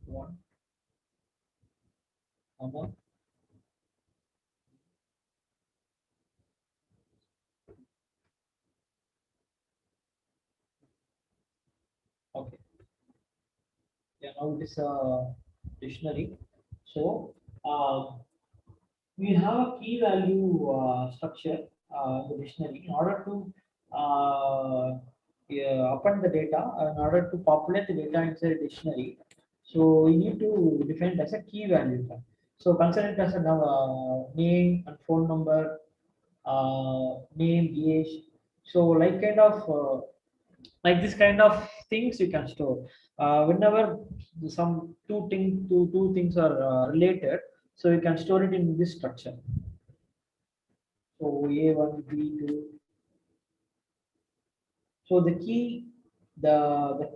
one comma okay. Yeah, now it is a dictionary. So we have a key value structure in the dictionary in order to yeah, append the data, in order to populate the data inside a dictionary. So we need to define it as a key value type. So consider it as a name and phone number, name, age. So like this kind of things you can store. Whenever some two things are related, so you can store it in this structure. So A1, B2. So the key, the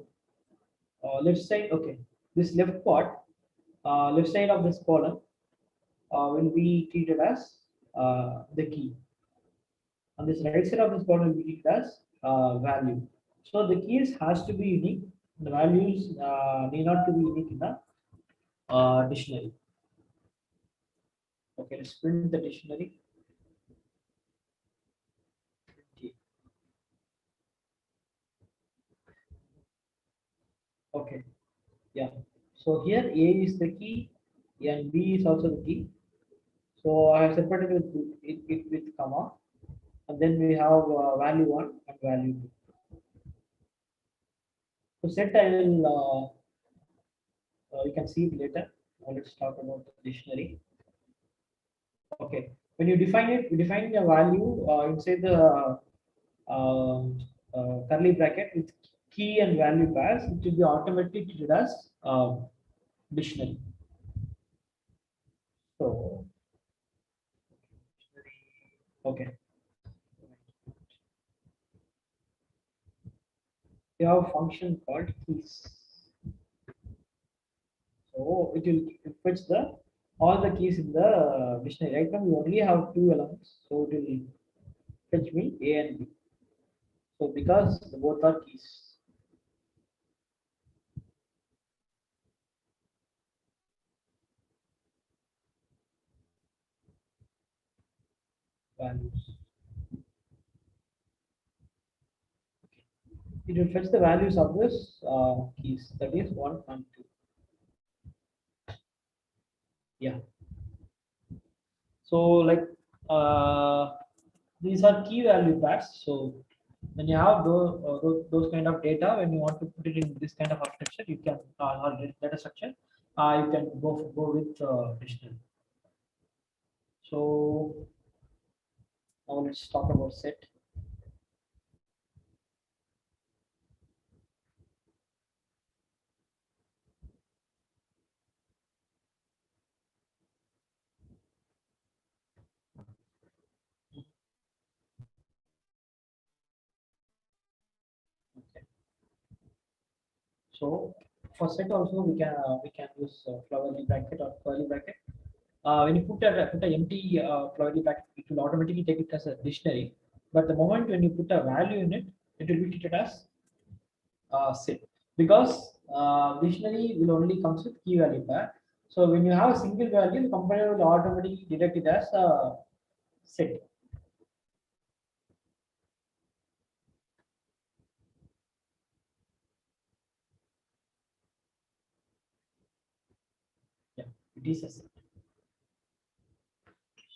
left side, okay, this left part, left side of this column will be treated as the key. And this right side of this column will be treated as value. So the keys has to be unique. The values need not to be unique in the dictionary. Okay, let's print the dictionary. Okay, yeah. So here A is the key and B is also the key. So I have separated it with comma, and then we have value 1 and value 2. So set I will you can see it later. Now let's talk about the dictionary. Okay, when you define it, you define a value inside the curly bracket with key and value pairs. It will be automatically treated as dictionary. So okay. you have a function called keys. So it will fetch the all the keys in the dictionary. Right now we only have two elements, so it will fetch me A and B. So because both are keys. Values. It will fetch the values of this keys, that is 1 and 2. Yeah. So like these are key value pairs. So when you have those kind of data, when you want to put it in this kind of architecture, you can or data structure, you can go with dictionary. So now let's talk about set. Okay. So for set also we can use flowery bracket or curly bracket. When you put a empty flowery bracket, it will automatically take it as a dictionary. But the moment when you put a value in it, it will be treated as set, because dictionary will only comes with key value pair. So when you have a single value, the compiler will automatically detect it as a set. Yeah, it is a set.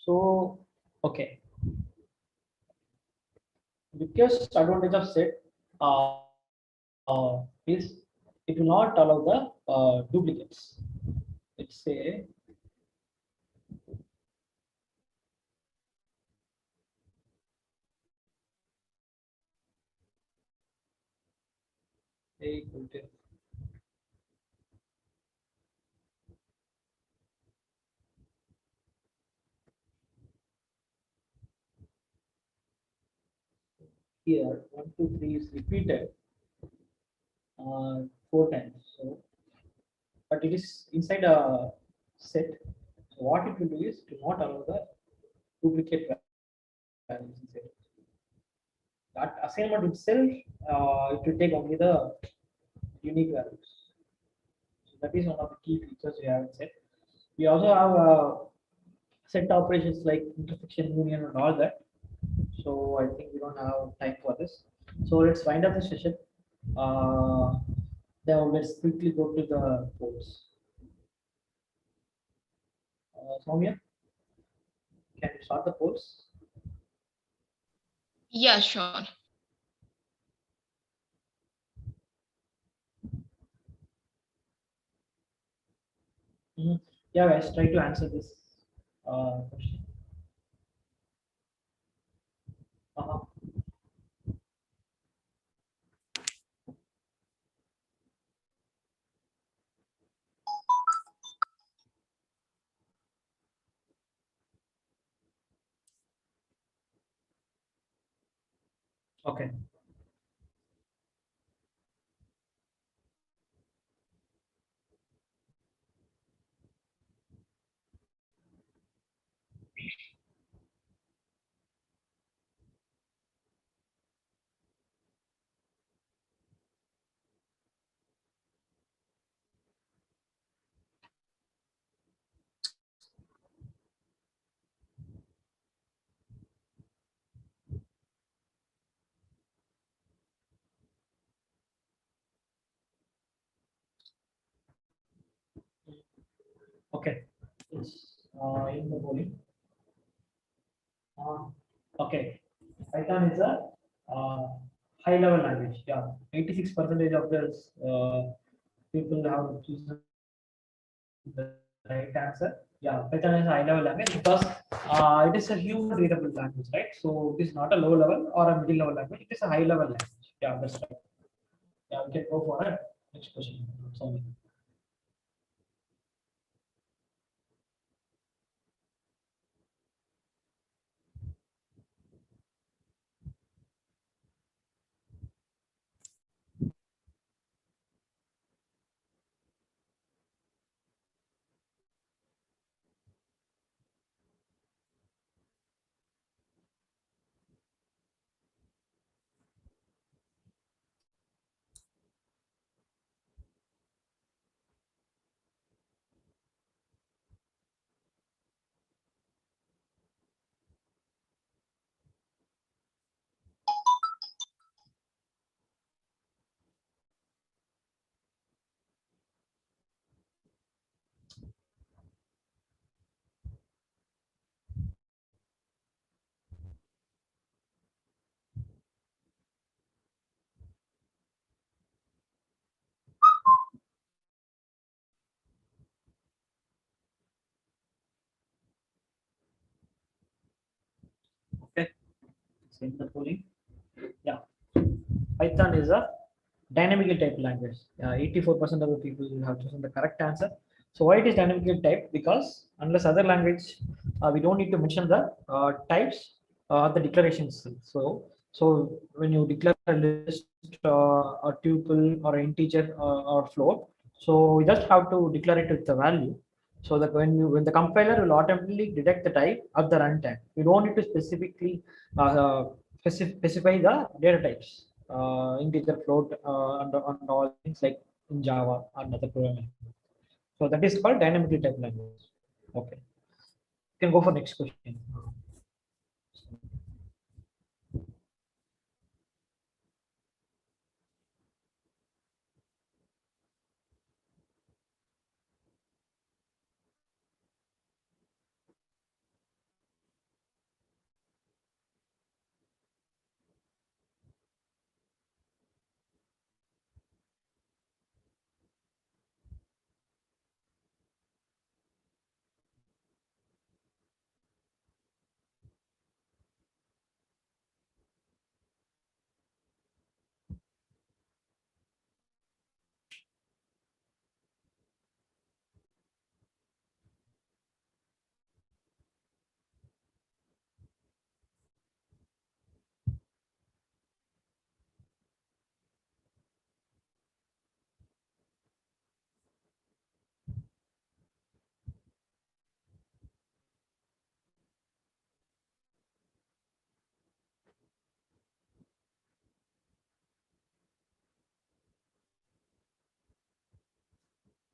So okay, biggest advantage of set is it will not allow the duplicates. Let's say a equal to here 1 2 3 is repeated 4 times. So but it is inside a set. So what it will do is to not allow the duplicate values inside. That assignment itself, it will take only the unique values. So that is one of the key features we have in set. We also have set operations like intersection, union, and all that. So I think we don't have time for this. So let's wind up the session. Uh, then let's quickly go to the polls. Soumya, can you start the polls? Yeah, sure. Mhm. Yeah, guys, try to answer this question. Uh-huh. Okay. Okay. It's in the bowling. Uh, okay. Python is a uh, high level language. Yeah. 86% of the people have chosen the right answer. Yeah, Python is a high level language because it is a human readable language, right? So it is not a low level or a middle level language. It is a high level language. Yeah, that's right. Yeah, we can go for it. Next question. Sorry. Send the polling. Yeah, Python is a dynamically typed language. 84% of the people have chosen the correct answer. So why it is dynamically typed? Because unless other language, we don't need to mention the types the declarations. So when you declare a list, a tuple, or an integer, or float, so you just have to declare it with the value. So that when the compiler will automatically detect the type at the runtime, you don't need to specifically specify the data types, integer, float, and all things like in Java and other programming. So that is called dynamically typed language. Okay, you can go for next question.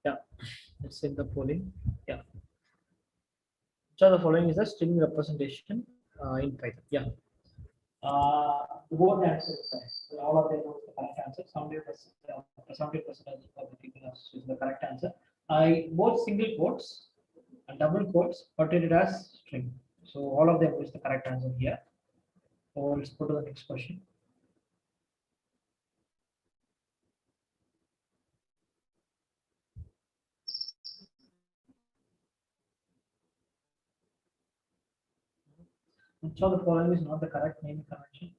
Yeah, let's in the polling. Yeah, so the following is a string representation in Python. Yeah, both answers is correct. So all of them know the correct answer. 70% of the people have chosen the correct answer. Both single quotes and double quotes are treated as string. So all of them is the correct answer here. So let's go to the next question. So the following is not the correct naming convention.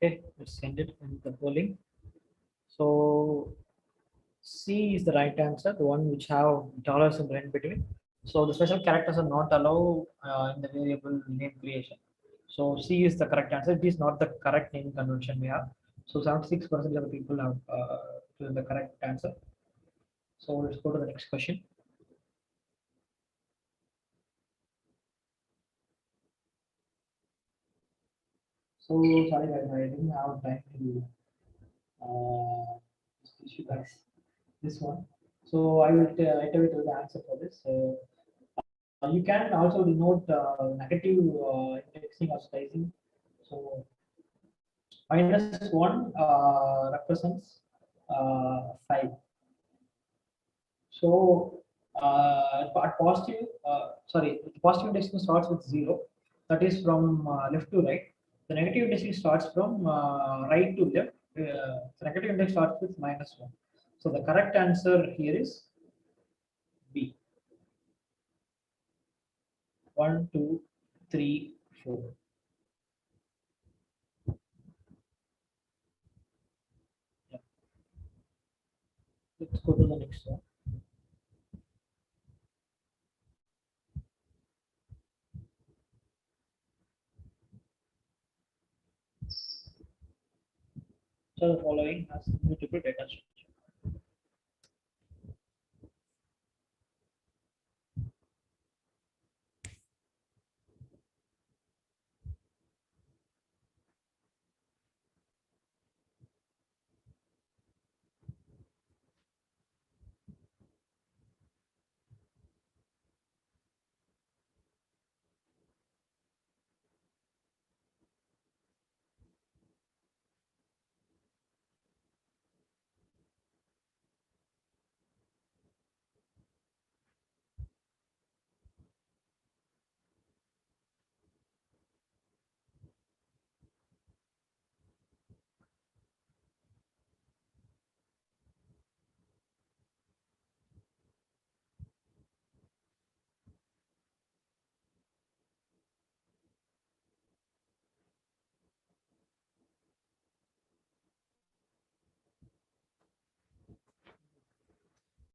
Okay, let's send it in the polling. So C is the right answer, the one which have dollar symbol in between. So the special characters are not allowed in the variable name creation. So C is the correct answer. It is not the correct naming convention we have. So 76% of the people have chosen the correct answer. So let's go to the next question. So sorry guys, I didn't have time to teach you guys this one. So I will tell you the answer for this. So you can also denote negative indexing or slicing. So -1 represents 5. So at positive, the positive indexing starts with 0. That is from left to right. The negative indexing starts from right to left. The negative index starts with -1. So the correct answer here is B. 1, 2, 3, 4. Yeah. Let's go to the next one. So the following has multiple data structure.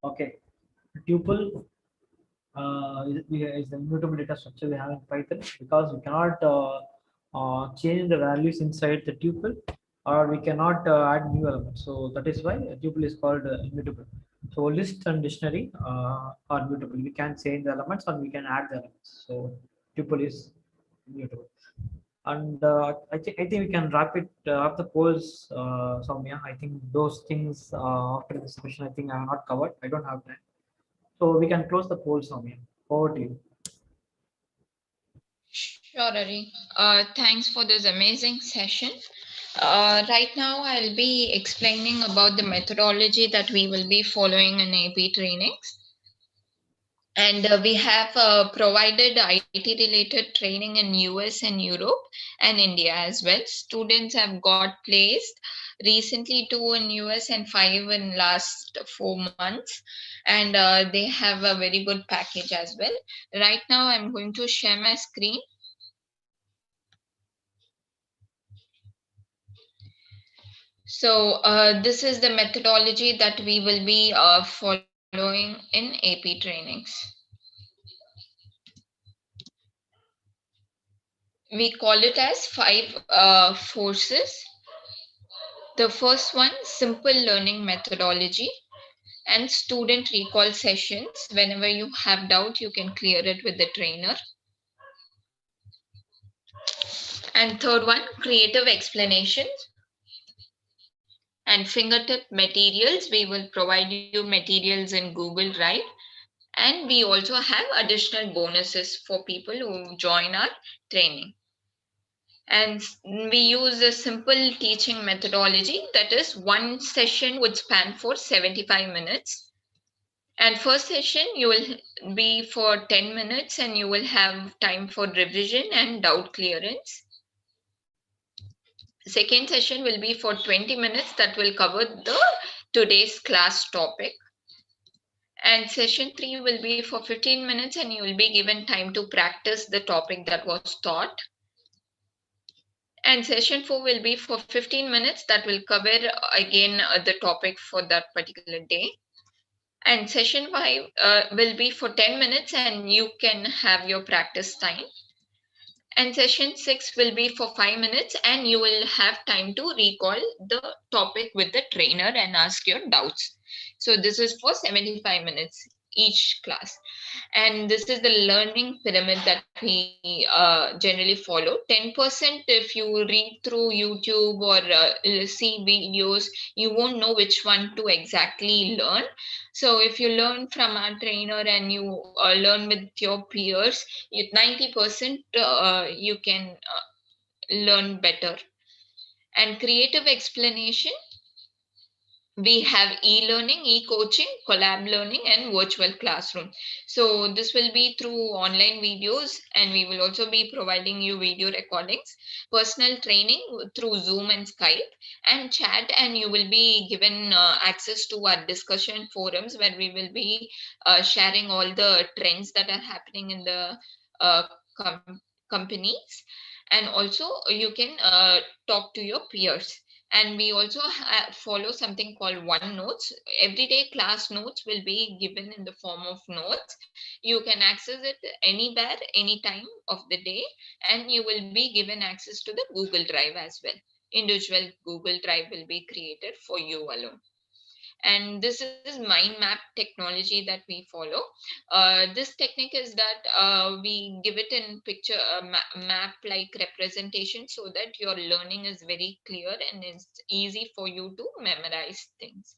Okay, tuple is the immutable data structure we have in Python, because we cannot change the values inside the tuple, or we cannot add new elements. So that is why a tuple is called immutable. So list and dictionary are mutable. We can change the elements and we can add the elements. So tuple is immutable. And I think we can wrap it up the polls, Soumya. I think those things after this session, I think I have not covered. I don't have time. So we can close the polls, Soumya. Over to you. Sure, Ari. Thanks for this amazing session. Right now, I'll be explaining about the methodology that we will be following in AP trainings. And we have provided IT-related training in US and Europe and India as well. Students have got placed recently 2 in US and 5 in last 4 months. And they have a very good package as well. Right now, I'm going to share my screen. So this is the methodology that we will be following in AP trainings. We call it as 5 forces. The first one, simple learning methodology and student recall sessions. Whenever you have doubt, you can clear it with the trainer. And third one, creative explanations and fingertip materials. We will provide you materials in Google Drive. And we also have additional bonuses for people who join our training. And we use a simple teaching methodology, that is, one session would span for 75 minutes. And first session, you will be for 10 minutes and you will have time for revision and doubt clearance. Second session will be for 20 minutes, that will cover the today's class topic. And session 3 will be for 15 minutes and you will be given time to practice the topic that was taught. And session 4 will be for 15 minutes, that will cover again the topic for that particular day. And session 5 will be for 10 minutes and you can have your practice time. And session 6 will be for 5 minutes and you will have time to recall the topic with the trainer and ask your doubts. So this is for 75 minutes each class. And this is the learning pyramid that we generally follow. 10%, if you read through YouTube or see videos, you won't know which one to exactly learn. So if you learn from our trainer and you learn with your peers, 90% you can learn better. And creative explanation, we have e-learning, e-coaching, collab learning, and virtual classroom. So this will be through online videos, and we will also be providing you video recordings, personal training through Zoom and Skype, and chat, and you will be given access to our discussion forums where we will be sharing all the trends that are happening in the uh, companies. And also you can talk to your peers. And we also follow something called one notes. Everyday class notes will be given in the form of notes. You can access it anywhere, anytime of the day, and you will be given access to the Google Drive as well. Individual Google Drive will be created for you alone. And this is mind map technology that we follow. This technique is that we give it in picture map like representation, so that your learning is very clear and it's easy for you to memorize things.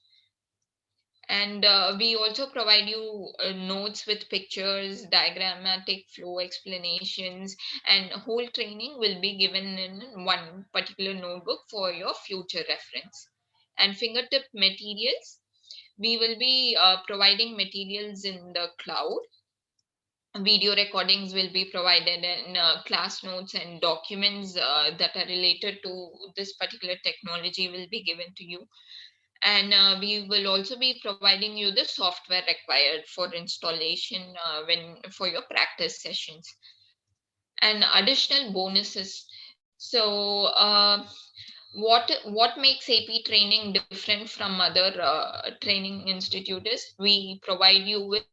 And we also provide you notes with pictures, diagrammatic flow explanations, and whole training will be given in one particular notebook for your future reference. And fingertip materials, we will be providing materials in the cloud. Video recordings will be provided, and class notes and documents that are related to this particular technology will be given to you. And we will also be providing you the software required for installation when for your practice sessions. And additional bonuses. So what makes AP training different from other training institutes? We provide you with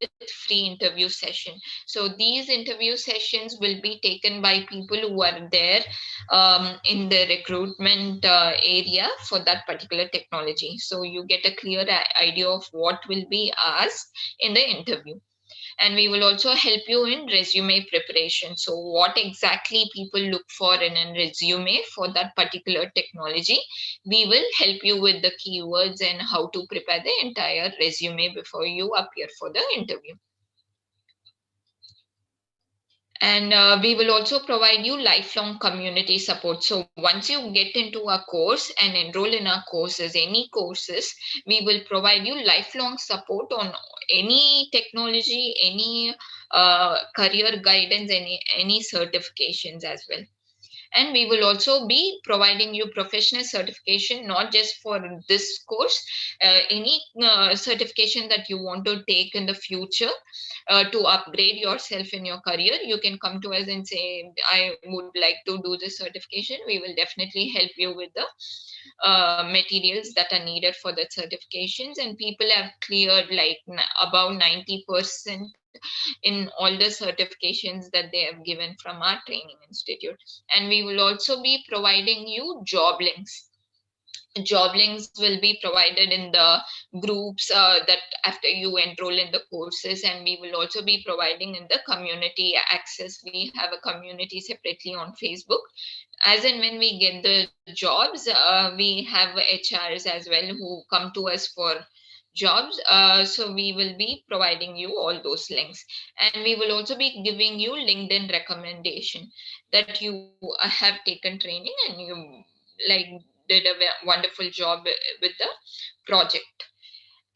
free interview session. So these interview sessions will be taken by people who are there in the recruitment area for that particular technology. So you get a clear idea of what will be asked in the interview. And we will also help you in resume preparation. So what exactly people look for in a resume for that particular technology, we will help you with the keywords and how to prepare the entire resume before you appear for the interview. And we will also provide you lifelong community support. So once you get into a course and enroll in our courses, any courses, we will provide you lifelong support on any technology, any career guidance, any certifications as well. And we will also be providing you professional certification, not just for this course, any certification that you want to take in the future to upgrade yourself in your career. You can come to us and say, I would like to do this certification. We will definitely help you with the materials that are needed for the certifications. And people have cleared like about 90% in all the certifications that they have given from our training institute. And we will also be providing you job links. Job links will be provided in the groups that after you enroll in the courses. And we will also be providing in the community access. We have a community separately on Facebook. As and when we get the jobs, we have HRs as well who come to us for jobs. So we will be providing you all those links. And we will also be giving you LinkedIn recommendation that you have taken training and you like did a wonderful job with the project.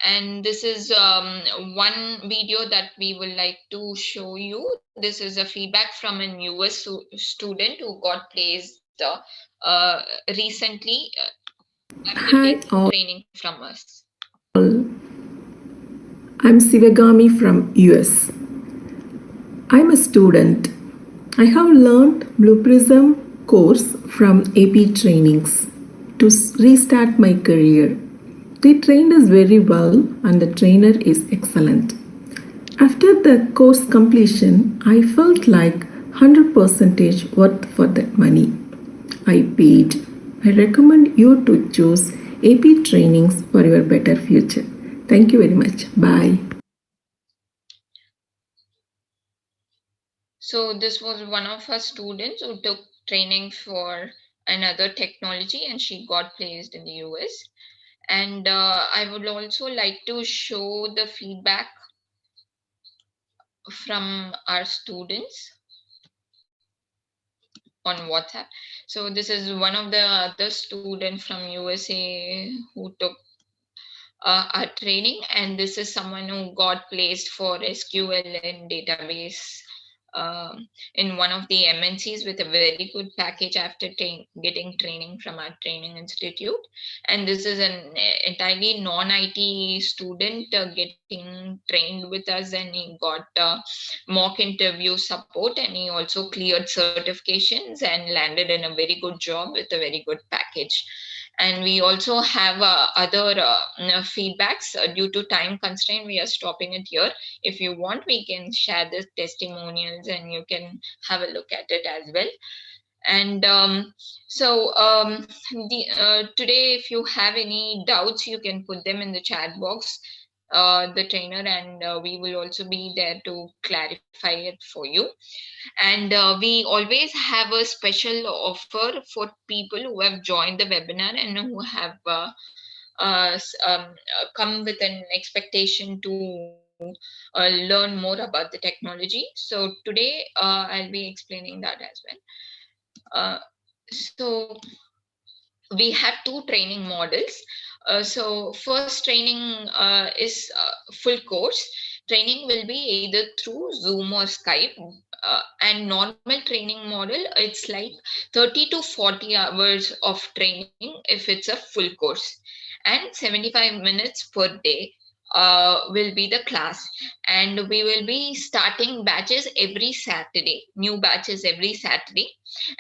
And this is one video that we would like to show you. This is a feedback from a US student who got placed recently after Hi taking all, training from us. I'm Sivagami from US. I'm a student. I have learned Blue Prism course from AP trainings to restart my career. They trained us very well and the trainer is excellent. After the course completion, I felt like 100% worth for that money I paid. I recommend you to choose AP trainings for your better future. Thank you very much. Bye. So this was one of her students who took training for another technology and she got placed in the US. And I would also like to show the feedback from our students on WhatsApp. So this is one of the other student from USA who took our training, and this is someone who got placed for SQL and database in one of the MNCs with a very good package after getting training from our training institute. And this is an entirely non-IT student getting trained with us, and he got mock interview support, and he also cleared certifications and landed in a very good job with a very good package. And we also have other feedbacks. Due to time constraint, we are stopping it here. If you want, we can share the testimonials and you can have a look at it as well. And today, if you have any doubts, you can put them in the chat box, the trainer, and we will also be there to clarify it for you. And we always have a special offer for people who have joined the webinar and who have come with an expectation to learn more about the technology. So today I'll be explaining that as well. So we have two training models. So first training is full course. Training will be either through Zoom or Skype. And normal training model, it's like 30 to 40 hours of training if it's a full course, and 75 minutes per day will be the class, and we will be starting batches every Saturday, new batches every Saturday,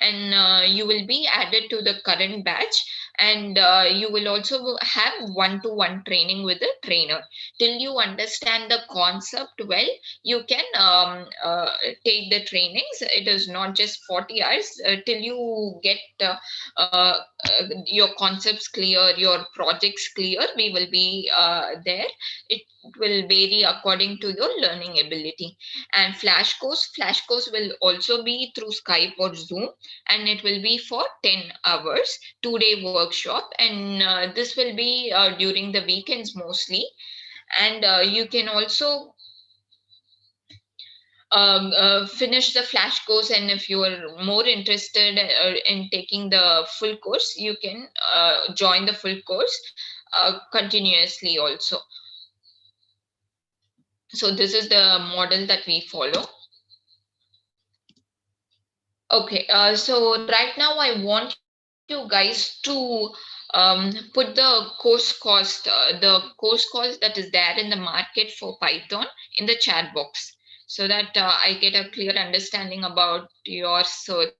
and you will be added to the current batch, and you will also have one-to-one training with the trainer till you understand the concept well. You can take the trainings. It is not just 40 hours till you get your concepts clear, your projects clear. We will be there. It will vary according to your learning ability. And flash course will also be through Skype or Zoom, and it will be for 10 hours, 2-day workshop, and this will be during the weekends mostly. And you can also finish the flash course, and if you are more interested in taking the full course, you can join the full course continuously also. So this is the model that we follow. Okay, so right now I want you guys to put the course cost, that is there in the market for Python, in the chat box, so that I get a clear understanding about your search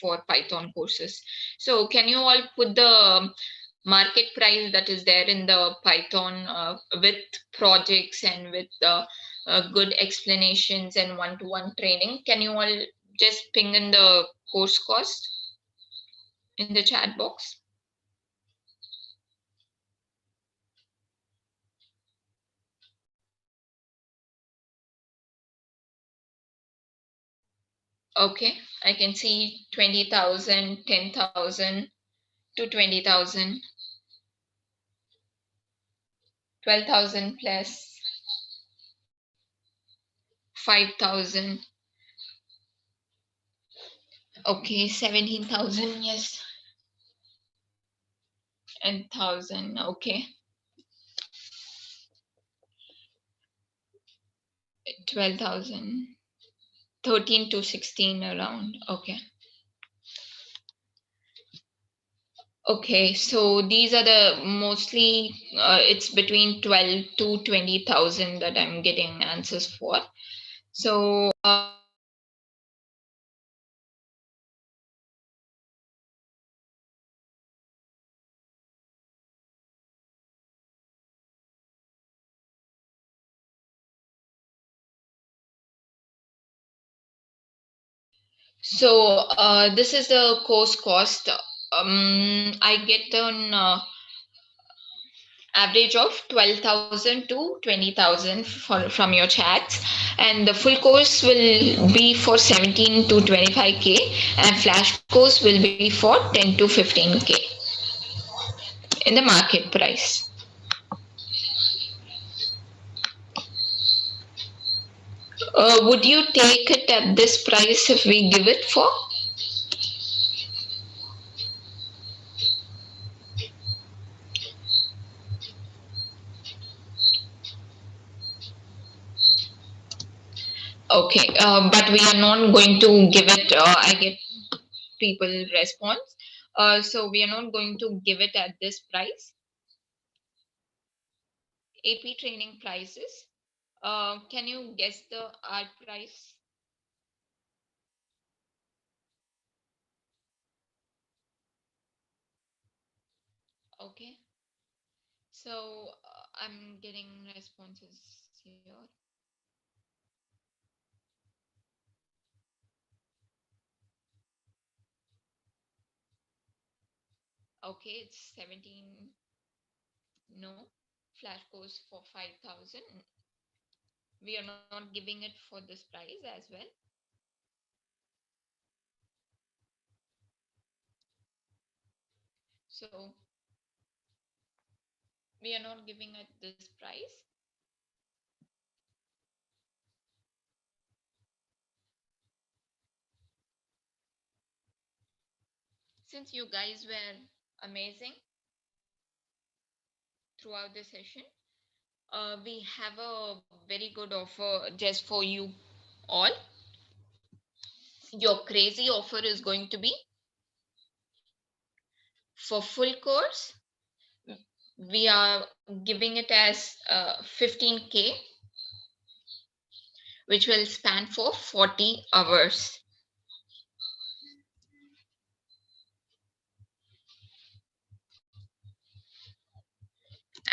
for Python courses. So can you all put the market price that is there in the Python with projects and with good explanations and one-to-one training? Can you all just ping in the course cost in the chat box? Okay, I can see 20,000, 10,000 to 20,000, 12,000 plus 5,000. Okay, 17,000, yes, and 1,000. Okay, 12,000, 13 to 16 around. Okay. Okay, so these are the mostly, it's between 12 to 20,000 that I'm getting answers for. So this is the course cost. I get an average of 12,000 to 20,000 from your chats, and the full course will be for 17 to 25K, and flash course will be for 10 to 15K in the market price. Would you take it at this price if we give it for? Okay, but we are not going to give it. I get people response. So we are not going to give it at this price. AP training prices. Can you guess the art price? Okay. So I'm getting responses here. Okay, it's 17. No. Flash course for 5,000. We are not giving it for this price as well. So we are not giving at this price. Since you guys were amazing throughout the session, we have a very good offer just for you all. Your crazy offer is going to be for full course. we are giving it as 15K, which will span for 40 hours.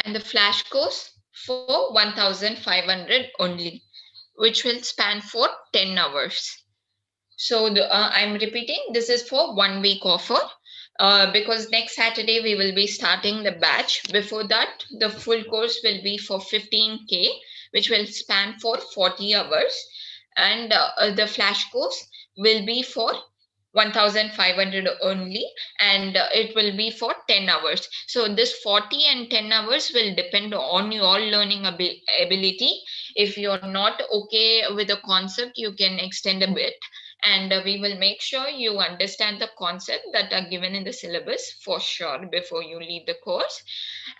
And the flash course for 1,500 only, which will span for 10 hours. So I'm repeating, this is for 1 week offer because next Saturday we will be starting the batch. Before that, the full course will be for 15K, which will span for 40 hours. And the flash course will be for 1,500 only, and it will be for 10 hours. So this 40 and 10 hours will depend on your learning ability. If you're not okay with the concept, you can extend a bit, and we will make sure you understand the concept that are given in the syllabus for sure before you leave the course.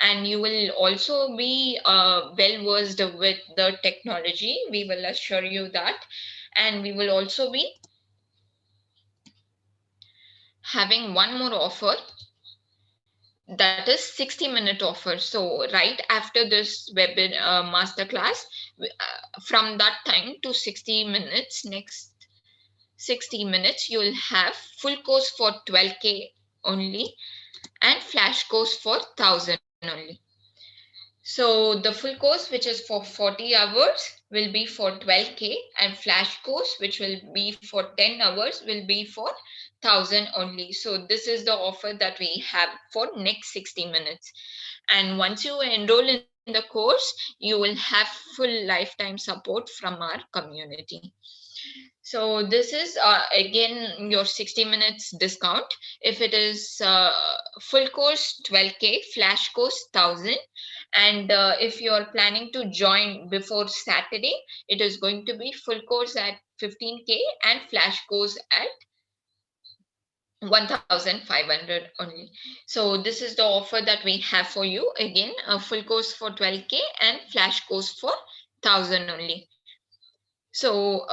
And you will also be well versed with the technology, we will assure you that. And we will also be having one more offer, that is 60-minute offer. So right after this webinar masterclass, from that time to 60 minutes, next 60 minutes, you will have full course for 12K only and flash course for 1,000 only. So the full course, which is for 40 hours, will be for 12K, and flash course, which will be for 10 hours, will be for 1,000 only. So this is the offer that we have for next 60 minutes. And once you enroll in the course, you will have full lifetime support from our community. So this is again your 60 minutes discount. If it is full course 12K, flash course 1,000. And if you're planning to join before Saturday, it is going to be full course at 15K and flash course at 1,500 only. So this is the offer that we have for you. Again, a full course for 12K and flash course for 1,000 only. So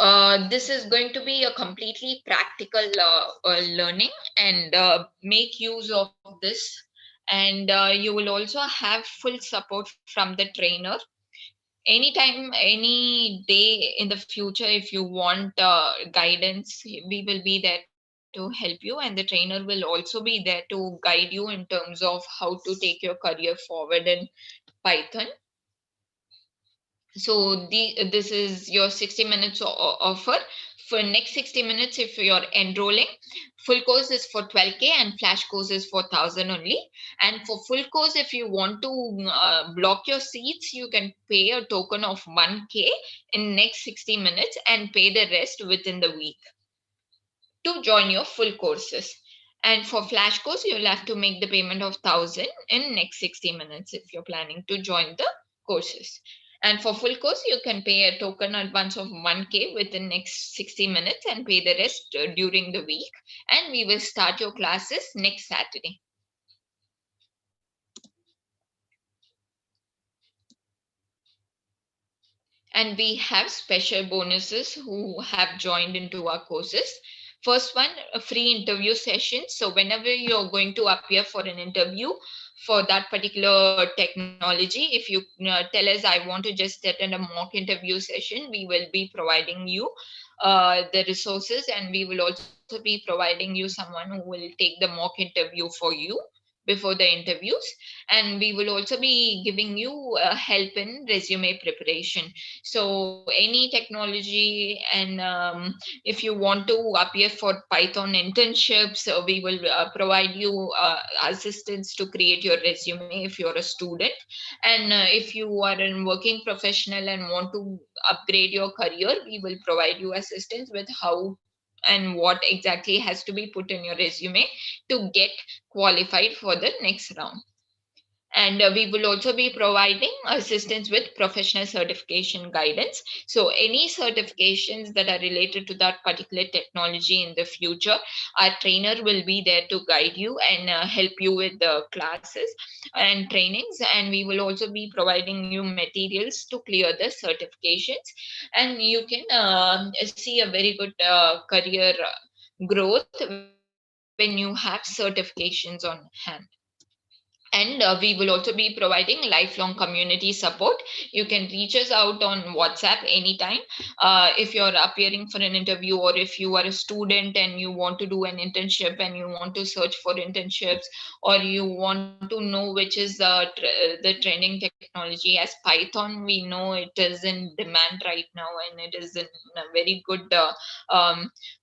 this is going to be a completely practical learning, and make use of this. And you will also have full support from the trainer. Anytime, any day in the future, if you want guidance, we will be there to help you, and the trainer will also be there to guide you in terms of how to take your career forward in Python. So this is your 60 minutes offer. For next 60 minutes, if you're enrolling, full course is for 12K and flash course is for 1,000 only. And for full course, if you want to block your seats, you can pay a token of 1K in next 60 minutes and pay the rest within the week to join your full courses. And for flash course, you'll have to make the payment of 1,000 in next 60 minutes if you're planning to join the courses. And for full course, you can pay a token advance of 1K within next 60 minutes and pay the rest during the week. And we will start your classes next Saturday. And we have special bonuses who have joined into our courses. First one, a free interview session. So whenever you're going to appear for an interview for that particular technology, if you tell us, I want to just attend a mock interview session, we will be providing you the resources, and we will also be providing you someone who will take the mock interview for you before the interviews. And we will also be giving you help in resume preparation. So any technology, and if you want to appear for Python internships, we will provide you assistance to create your resume if you're a student. And if you are a working professional and want to upgrade your career, we will provide you assistance with how and what exactly has to be put in your resume to get qualified for the next round. And we will also be providing assistance with professional certification guidance. So any certifications that are related to that particular technology in the future, our trainer will be there to guide you and help you with the classes and trainings. And we will also be providing you materials to clear the certifications. And you can see a very good career growth when you have certifications on hand. And we will also be providing lifelong community support. You can reach us out on WhatsApp anytime. If you're appearing for an interview, or if you are a student and you want to do an internship and you want to search for internships, or you want to know which is the trending technology. As Python, we know it is in demand right now, and it is in a very good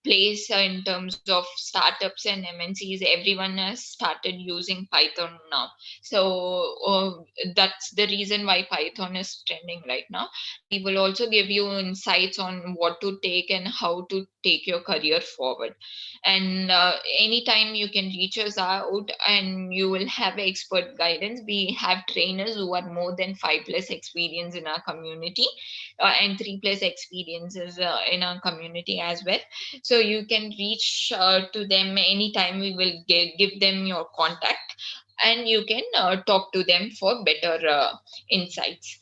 place in terms of startups and MNCs. Everyone has started using Python now. So that's the reason why Python is trending right now. We will also give you insights on what to take and how to take your career forward. And anytime you can reach us out, and you will have expert guidance. We have trainers who are more than 5+ experience in our community, and 3+ experiences in our community as well. So you can reach to them anytime. We will give them your contact, and you can talk to them for better insights.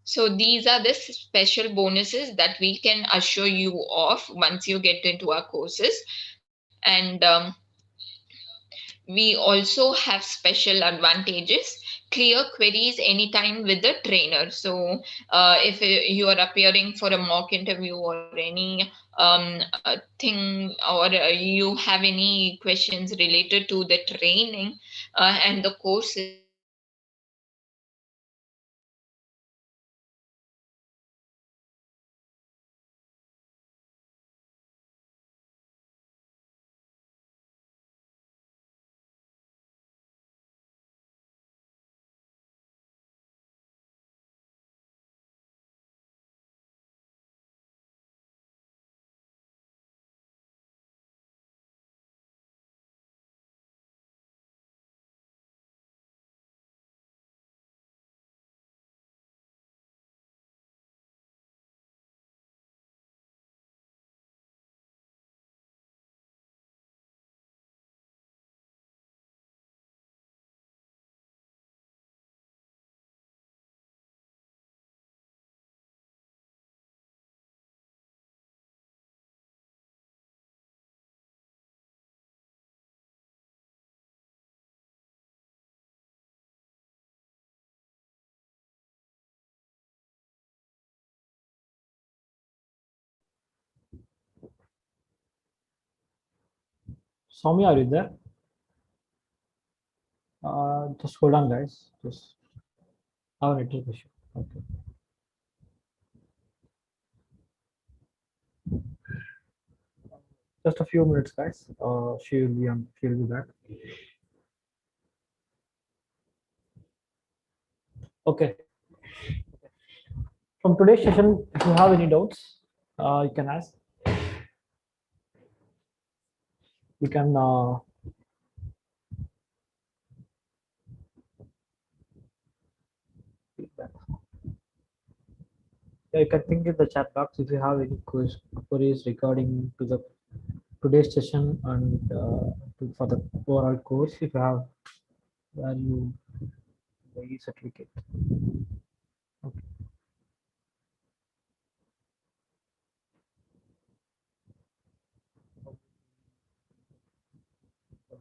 So these are the special bonuses that we can assure you of once you get into our courses. And we also have special advantages: clear queries anytime with the trainer. So if you are appearing for a mock interview or any thing, or you have any questions related to the training and the courses, you can reach us out anytime. Soumya, are you there? Just hold on, guys. Just have a network issue. Okay. Just a few minutes, guys. She will be on. She will be back. Okay. From today's session, if you have any doubts, you can ask. You can yeah, you can think in the chat box if you have any queries regarding to the today's session and for the overall course. If you have value the certificate. Okay.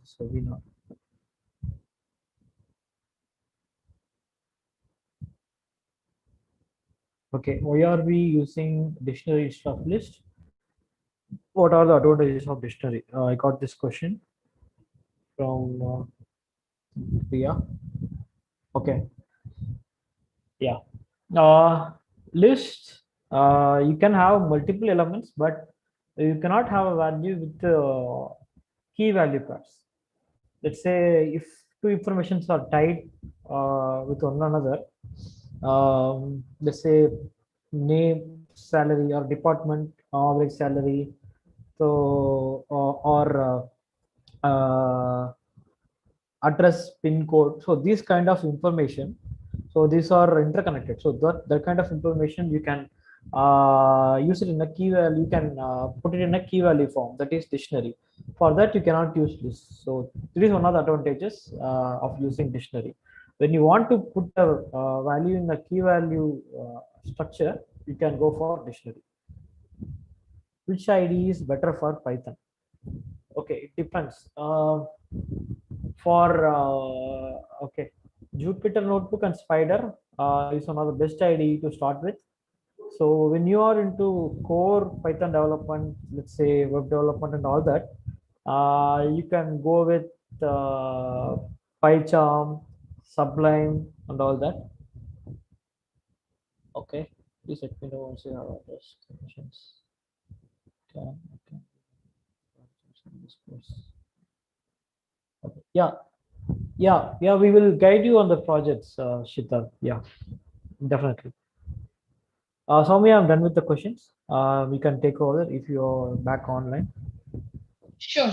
So we know. Okay, why are we using dictionary instead of list? What are the advantages of dictionary? I got this question from Priya. Okay, yeah. List, you can have multiple elements, but you cannot have a value with key value pairs. Let's say if two informations are tied with one another, let's say name, salary, or department, average salary, so or address, pin code, so these kind of information, so these are interconnected, so that kind of information you can use it in a key value. You can put it in a key value form, that is dictionary. For that you cannot use list. So this is one of the advantages of using dictionary. When you want to put a value in a key value structure, you can go for dictionary. Which id is better for Python? Okay, it depends. For okay, Jupyter Notebook and Spider is one of the best IDE to start with. So when you are into core Python development, let's say web development and all that, you can go with PyCharm, Sublime, and all that. Okay, please let me know once you have others questions. Okay. Okay. Yeah. We will guide you on the projects, Shita. Yeah, definitely. Soumya, I'm done with the questions. We can take over if you're back online. Sure.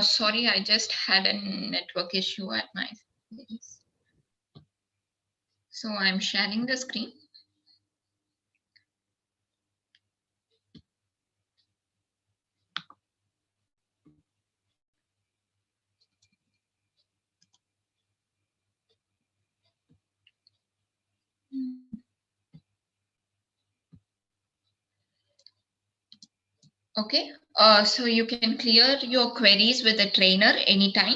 Sorry, I just had a network issue at my place. So I'm sharing the screen. Okay, so you can clear your queries with the trainer anytime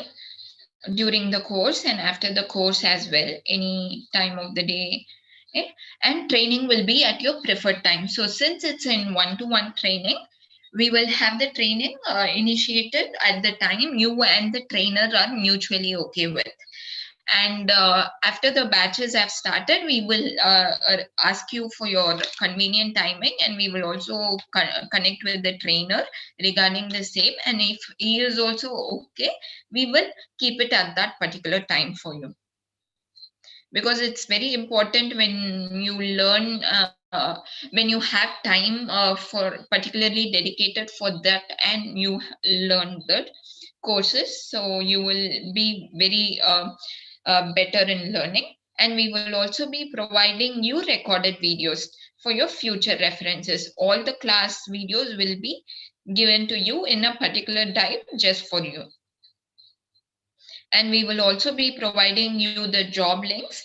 during the course and after the course as well, any time of the day. Okay? And training will be at your preferred time. So since it's in one-to-one training, we will have the training initiated at the time you and the trainer are mutually okay with. And after the batches have started, we will ask you for your convenient timing, and we will also connect with the trainer regarding the same. And if he is also okay, we will keep it at that particular time for you. Because it's very important when you learn, when you have time for particularly dedicated for that, and you learn that courses, so you will be very better in learning. And we will also be providing you recorded videos for your future references. All the class videos will be given to you in a particular time just for you. And we will also be providing you the job links.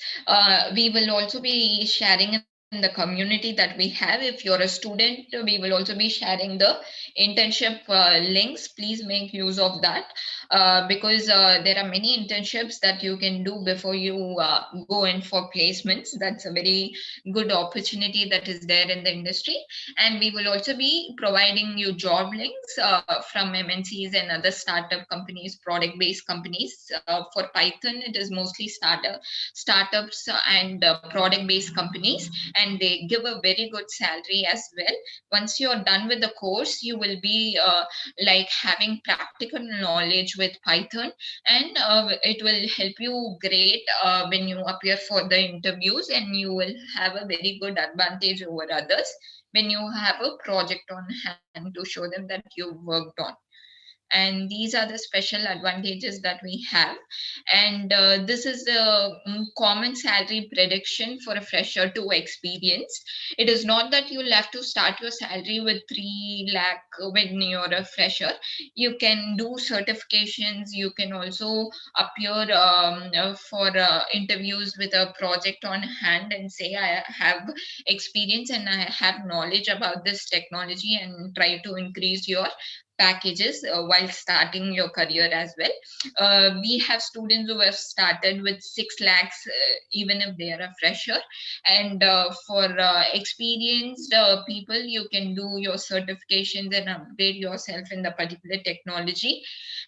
We will also be sharing in the community that we have. If you're a student, we will also be sharing the internship links. Please make use of that, because there are many internships that you can do before you go in for placements. That's a very good opportunity that is there in the industry. And we will also be providing you job links from MNCs and other startup companies, product-based companies. For Python, it is mostly startups and product-based companies, and they give a very good salary as well. Once you're done with the course, you will be like having practical knowledge with Python, and it will help you great when you appear for the interviews, and you will have a very good advantage over others when you have a project on hand to show them that you've worked on. And these are the special advantages that we have. And this is the common salary prediction for a fresher to experience. It is not that you'll have to start your salary with 3 lakh when you're a fresher. You can do certifications. You can also appear for interviews with a project on hand and say, I have experience and I have knowledge about this technology, and try to increase your packages while starting your career as well. We have students who have started with 6 lakhs, even if they are a fresher. And for experienced people, you can do your certifications and upgrade yourself in the particular technology,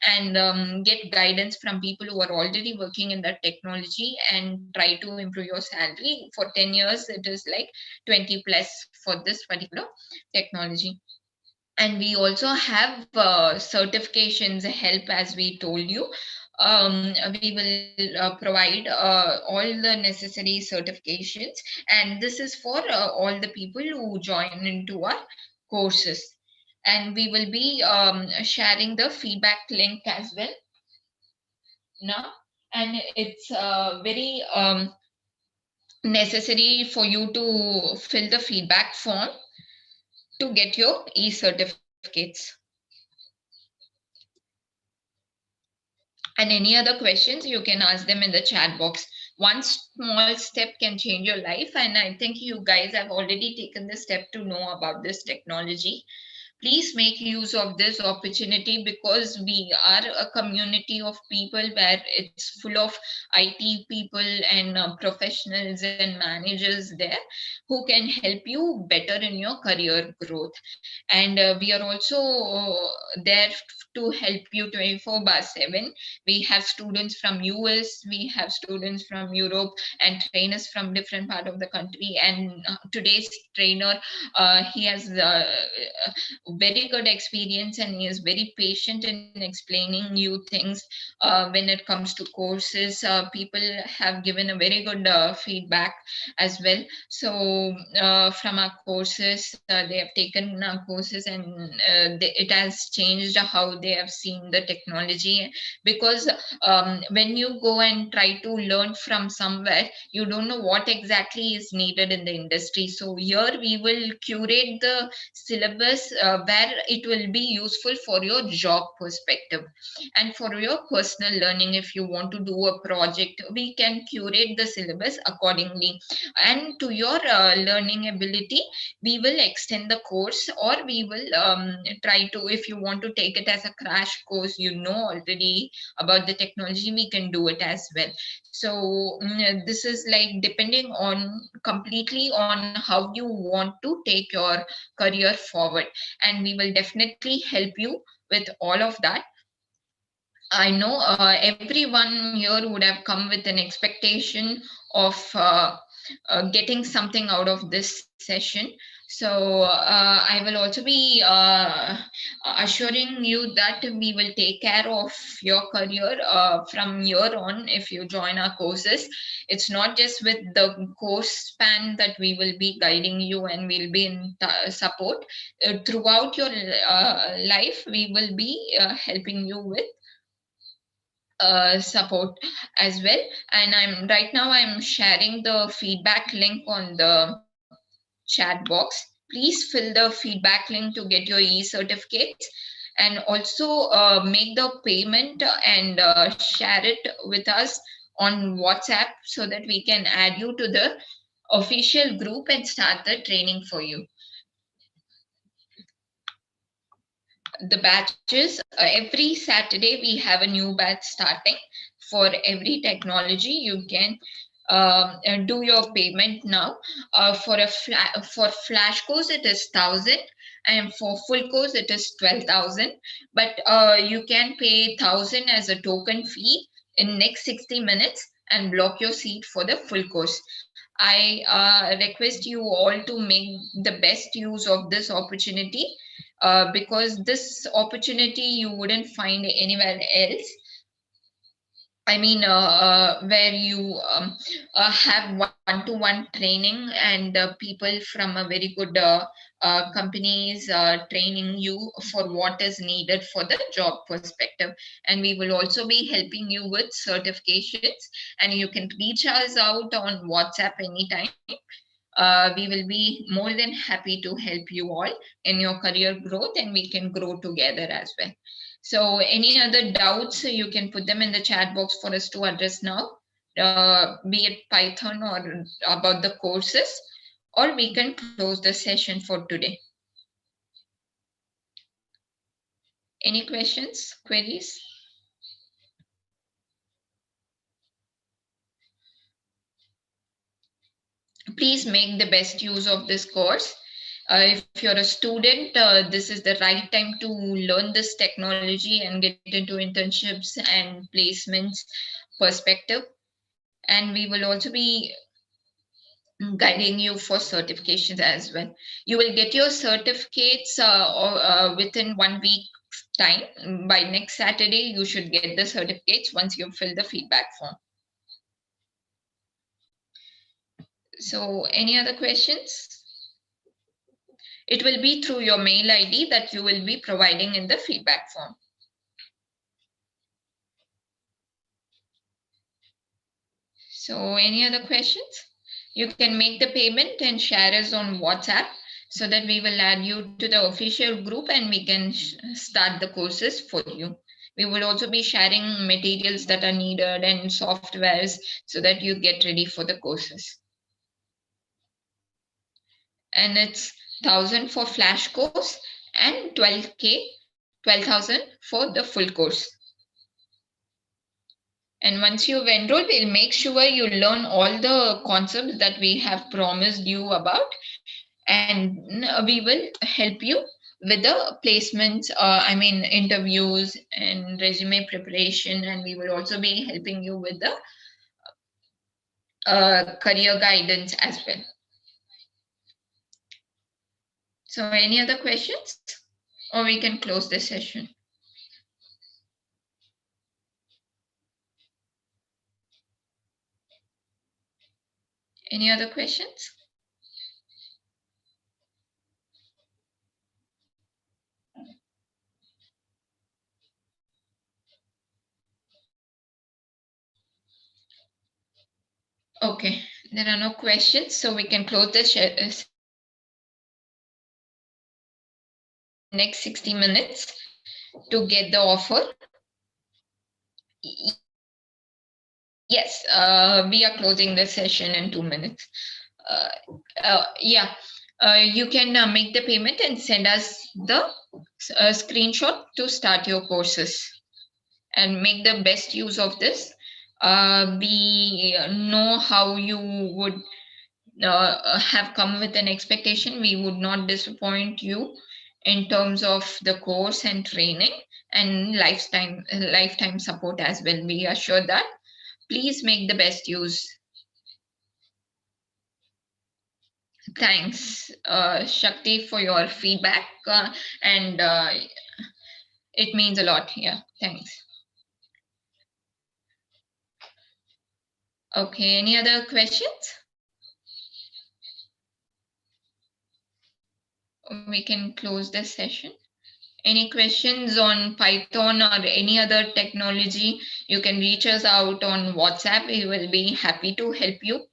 and get guidance from people who are already working in that technology, and try to improve your salary. For 10 years, it is like 20 plus for this particular technology. And we also have certifications help, as we told you. We will provide all the necessary certifications, and this is for all the people who join into our courses. And we will be sharing the feedback link as well now. And it's very necessary for you to fill the feedback form to get your e-certificates. And any other questions, you can ask them in the chat box. One small step can change your life. And I think you guys have already taken the step to know about this technology. Please make use of this opportunity, because we are a community of people where it's full of IT people and professionals and managers there who can help you better in your career growth. And we are also there to help you 24/7. We have students from US, we have students from Europe, and trainers from different part of the country. And today's trainer, he has very good experience, and he is very patient in explaining you things. When it comes to courses, people have given a very good feedback as well. So from our courses, they have taken our courses, and it has changed how they have seen the technology. Because when you go and try to learn from somewhere, you don't know what exactly is needed in the industry. So here we will curate the syllabus where it will be useful for your job perspective and for your personal learning. If you want to do a project, we can curate the syllabus accordingly, and to your learning ability, we will extend the course, or we will try to, if you want to take it as a crash course, you know already about the technology, we can do it as well. So this is like depending on completely on how you want to take your career forward, and we will definitely help you with all of that. I know everyone here would have come with an expectation of getting something out of this session. So I will also be assuring you that we will take care of your career from here on if you join our courses. It's not just with the course span that we will be guiding you, and we'll be in support. Throughout your life, we will be helping you with support as well. And I'm sharing the feedback link on the chat box. Please fill the feedback link to get your e-certificates, and also make the payment and share it with us on WhatsApp, so that we can add you to the official group and start the training for you. The batches, every Saturday we have a new batch starting. For every technology, you can do your payment now. For flash course it is 1,000, and for full course it is 12,000. But you can pay 1,000 as a token fee in next 60 minutes and block your seat for the full course. I request you all to make the best use of this opportunity, because this opportunity you wouldn't find anywhere else. I mean, where you have one-to-one training, and people from a very good companies training you for what is needed for the job perspective. And we will also be helping you with certifications, and you can reach us out on WhatsApp anytime. We will be more than happy to help you all in your career growth, and we can grow together as well. So any other doubts, you can put them in the chat box for us to address now, be it Python or about the courses, or we can close the session for today. Any questions, queries? Please make the best use of this course. If you're a student, this is the right time to learn this technology and get into internships and placements perspective. And we will also be guiding you for certifications as well. You will get your certificates within 1 week time. By next Saturday, you should get the certificates once you fill the feedback form. So any other questions? It will be through your mail ID that you will be providing in the feedback form. So any other questions? You can make the payment and share us on WhatsApp, so that we will add you to the official group and we can start the courses for you. We will also be sharing materials that are needed and softwares, so that you get ready for the courses. And it's 1,000 for flash course and 12,000 for the full course. And once you've enrolled, we'll make sure you learn all the concepts that we have promised you about, and we will help you with the placements, interviews and resume preparation, and we will also be helping you with the career guidance as well. So any other questions, or we can close this session? Any other questions? Okay, there are no questions, so we can close the next 60 minutes to get the offer. Yes, we are closing the session in 2 minutes. You can make the payment and send us the screenshot to start your courses, and make the best use of this. We know how you would have come with an expectation. We would not disappoint you in terms of the course and training and lifetime support as well. We assure that. Please make the best use. Thanks, Shakti, for your feedback, and it means a lot. Yeah, thanks. Okay, any other questions? We can close this session. Any questions on Python or any other technology, you can reach us out on WhatsApp. We will be happy to help you.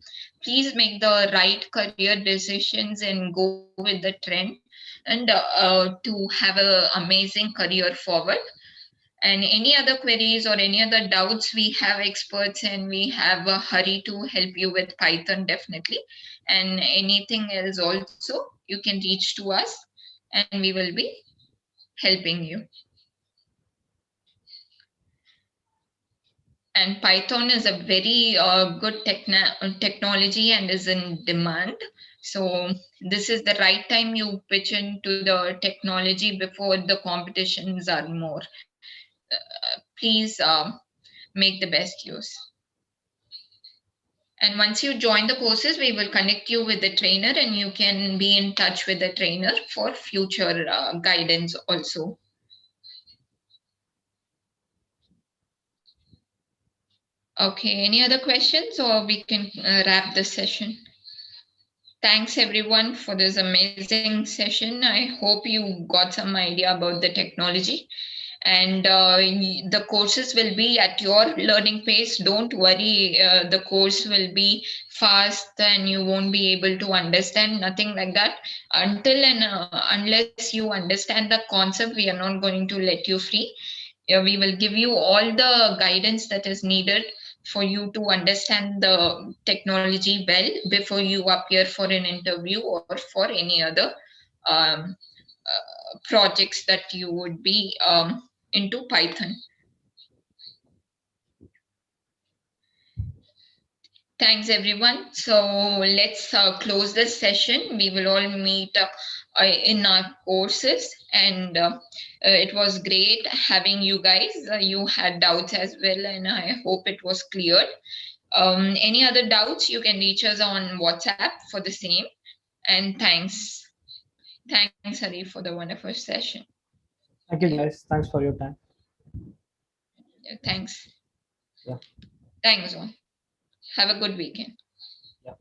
Please make the right career decisions and go with the trend, and to have an amazing career forward. And any other queries or any other doubts, we have experts and we have a hurry to help you with Python, definitely. And anything else also, you can reach to us and we will be helping you. And Python is a very good technology and is in demand. So this is the right time you pitch into the technology before the competitions are more. Please make the best use. And once you join the courses, we will connect you with the trainer and you can be in touch with the trainer for future guidance also. Okay, any other questions, or we can wrap this session? Thanks everyone for this amazing session. I hope you got some idea about the technology, and the courses will be at your learning pace. Don't worry, the course will be fast and you won't be able to understand, nothing like that. Until and unless you understand the concept, we are not going to let you free. We will give you all the guidance that is needed for you to understand the technology well before you appear for an interview or for any other projects that you would be into Python. Thanks everyone. So let's close this session. We will all meet in our courses, and it was great having you guys. You had doubts as well, and I hope it was cleared. Any other doubts, you can reach us on WhatsApp for the same. And thanks Hari, for the wonderful session. Thank you guys. Thanks for your time. Thanks. Yeah. Thanks all. Have a good weekend. Yeah.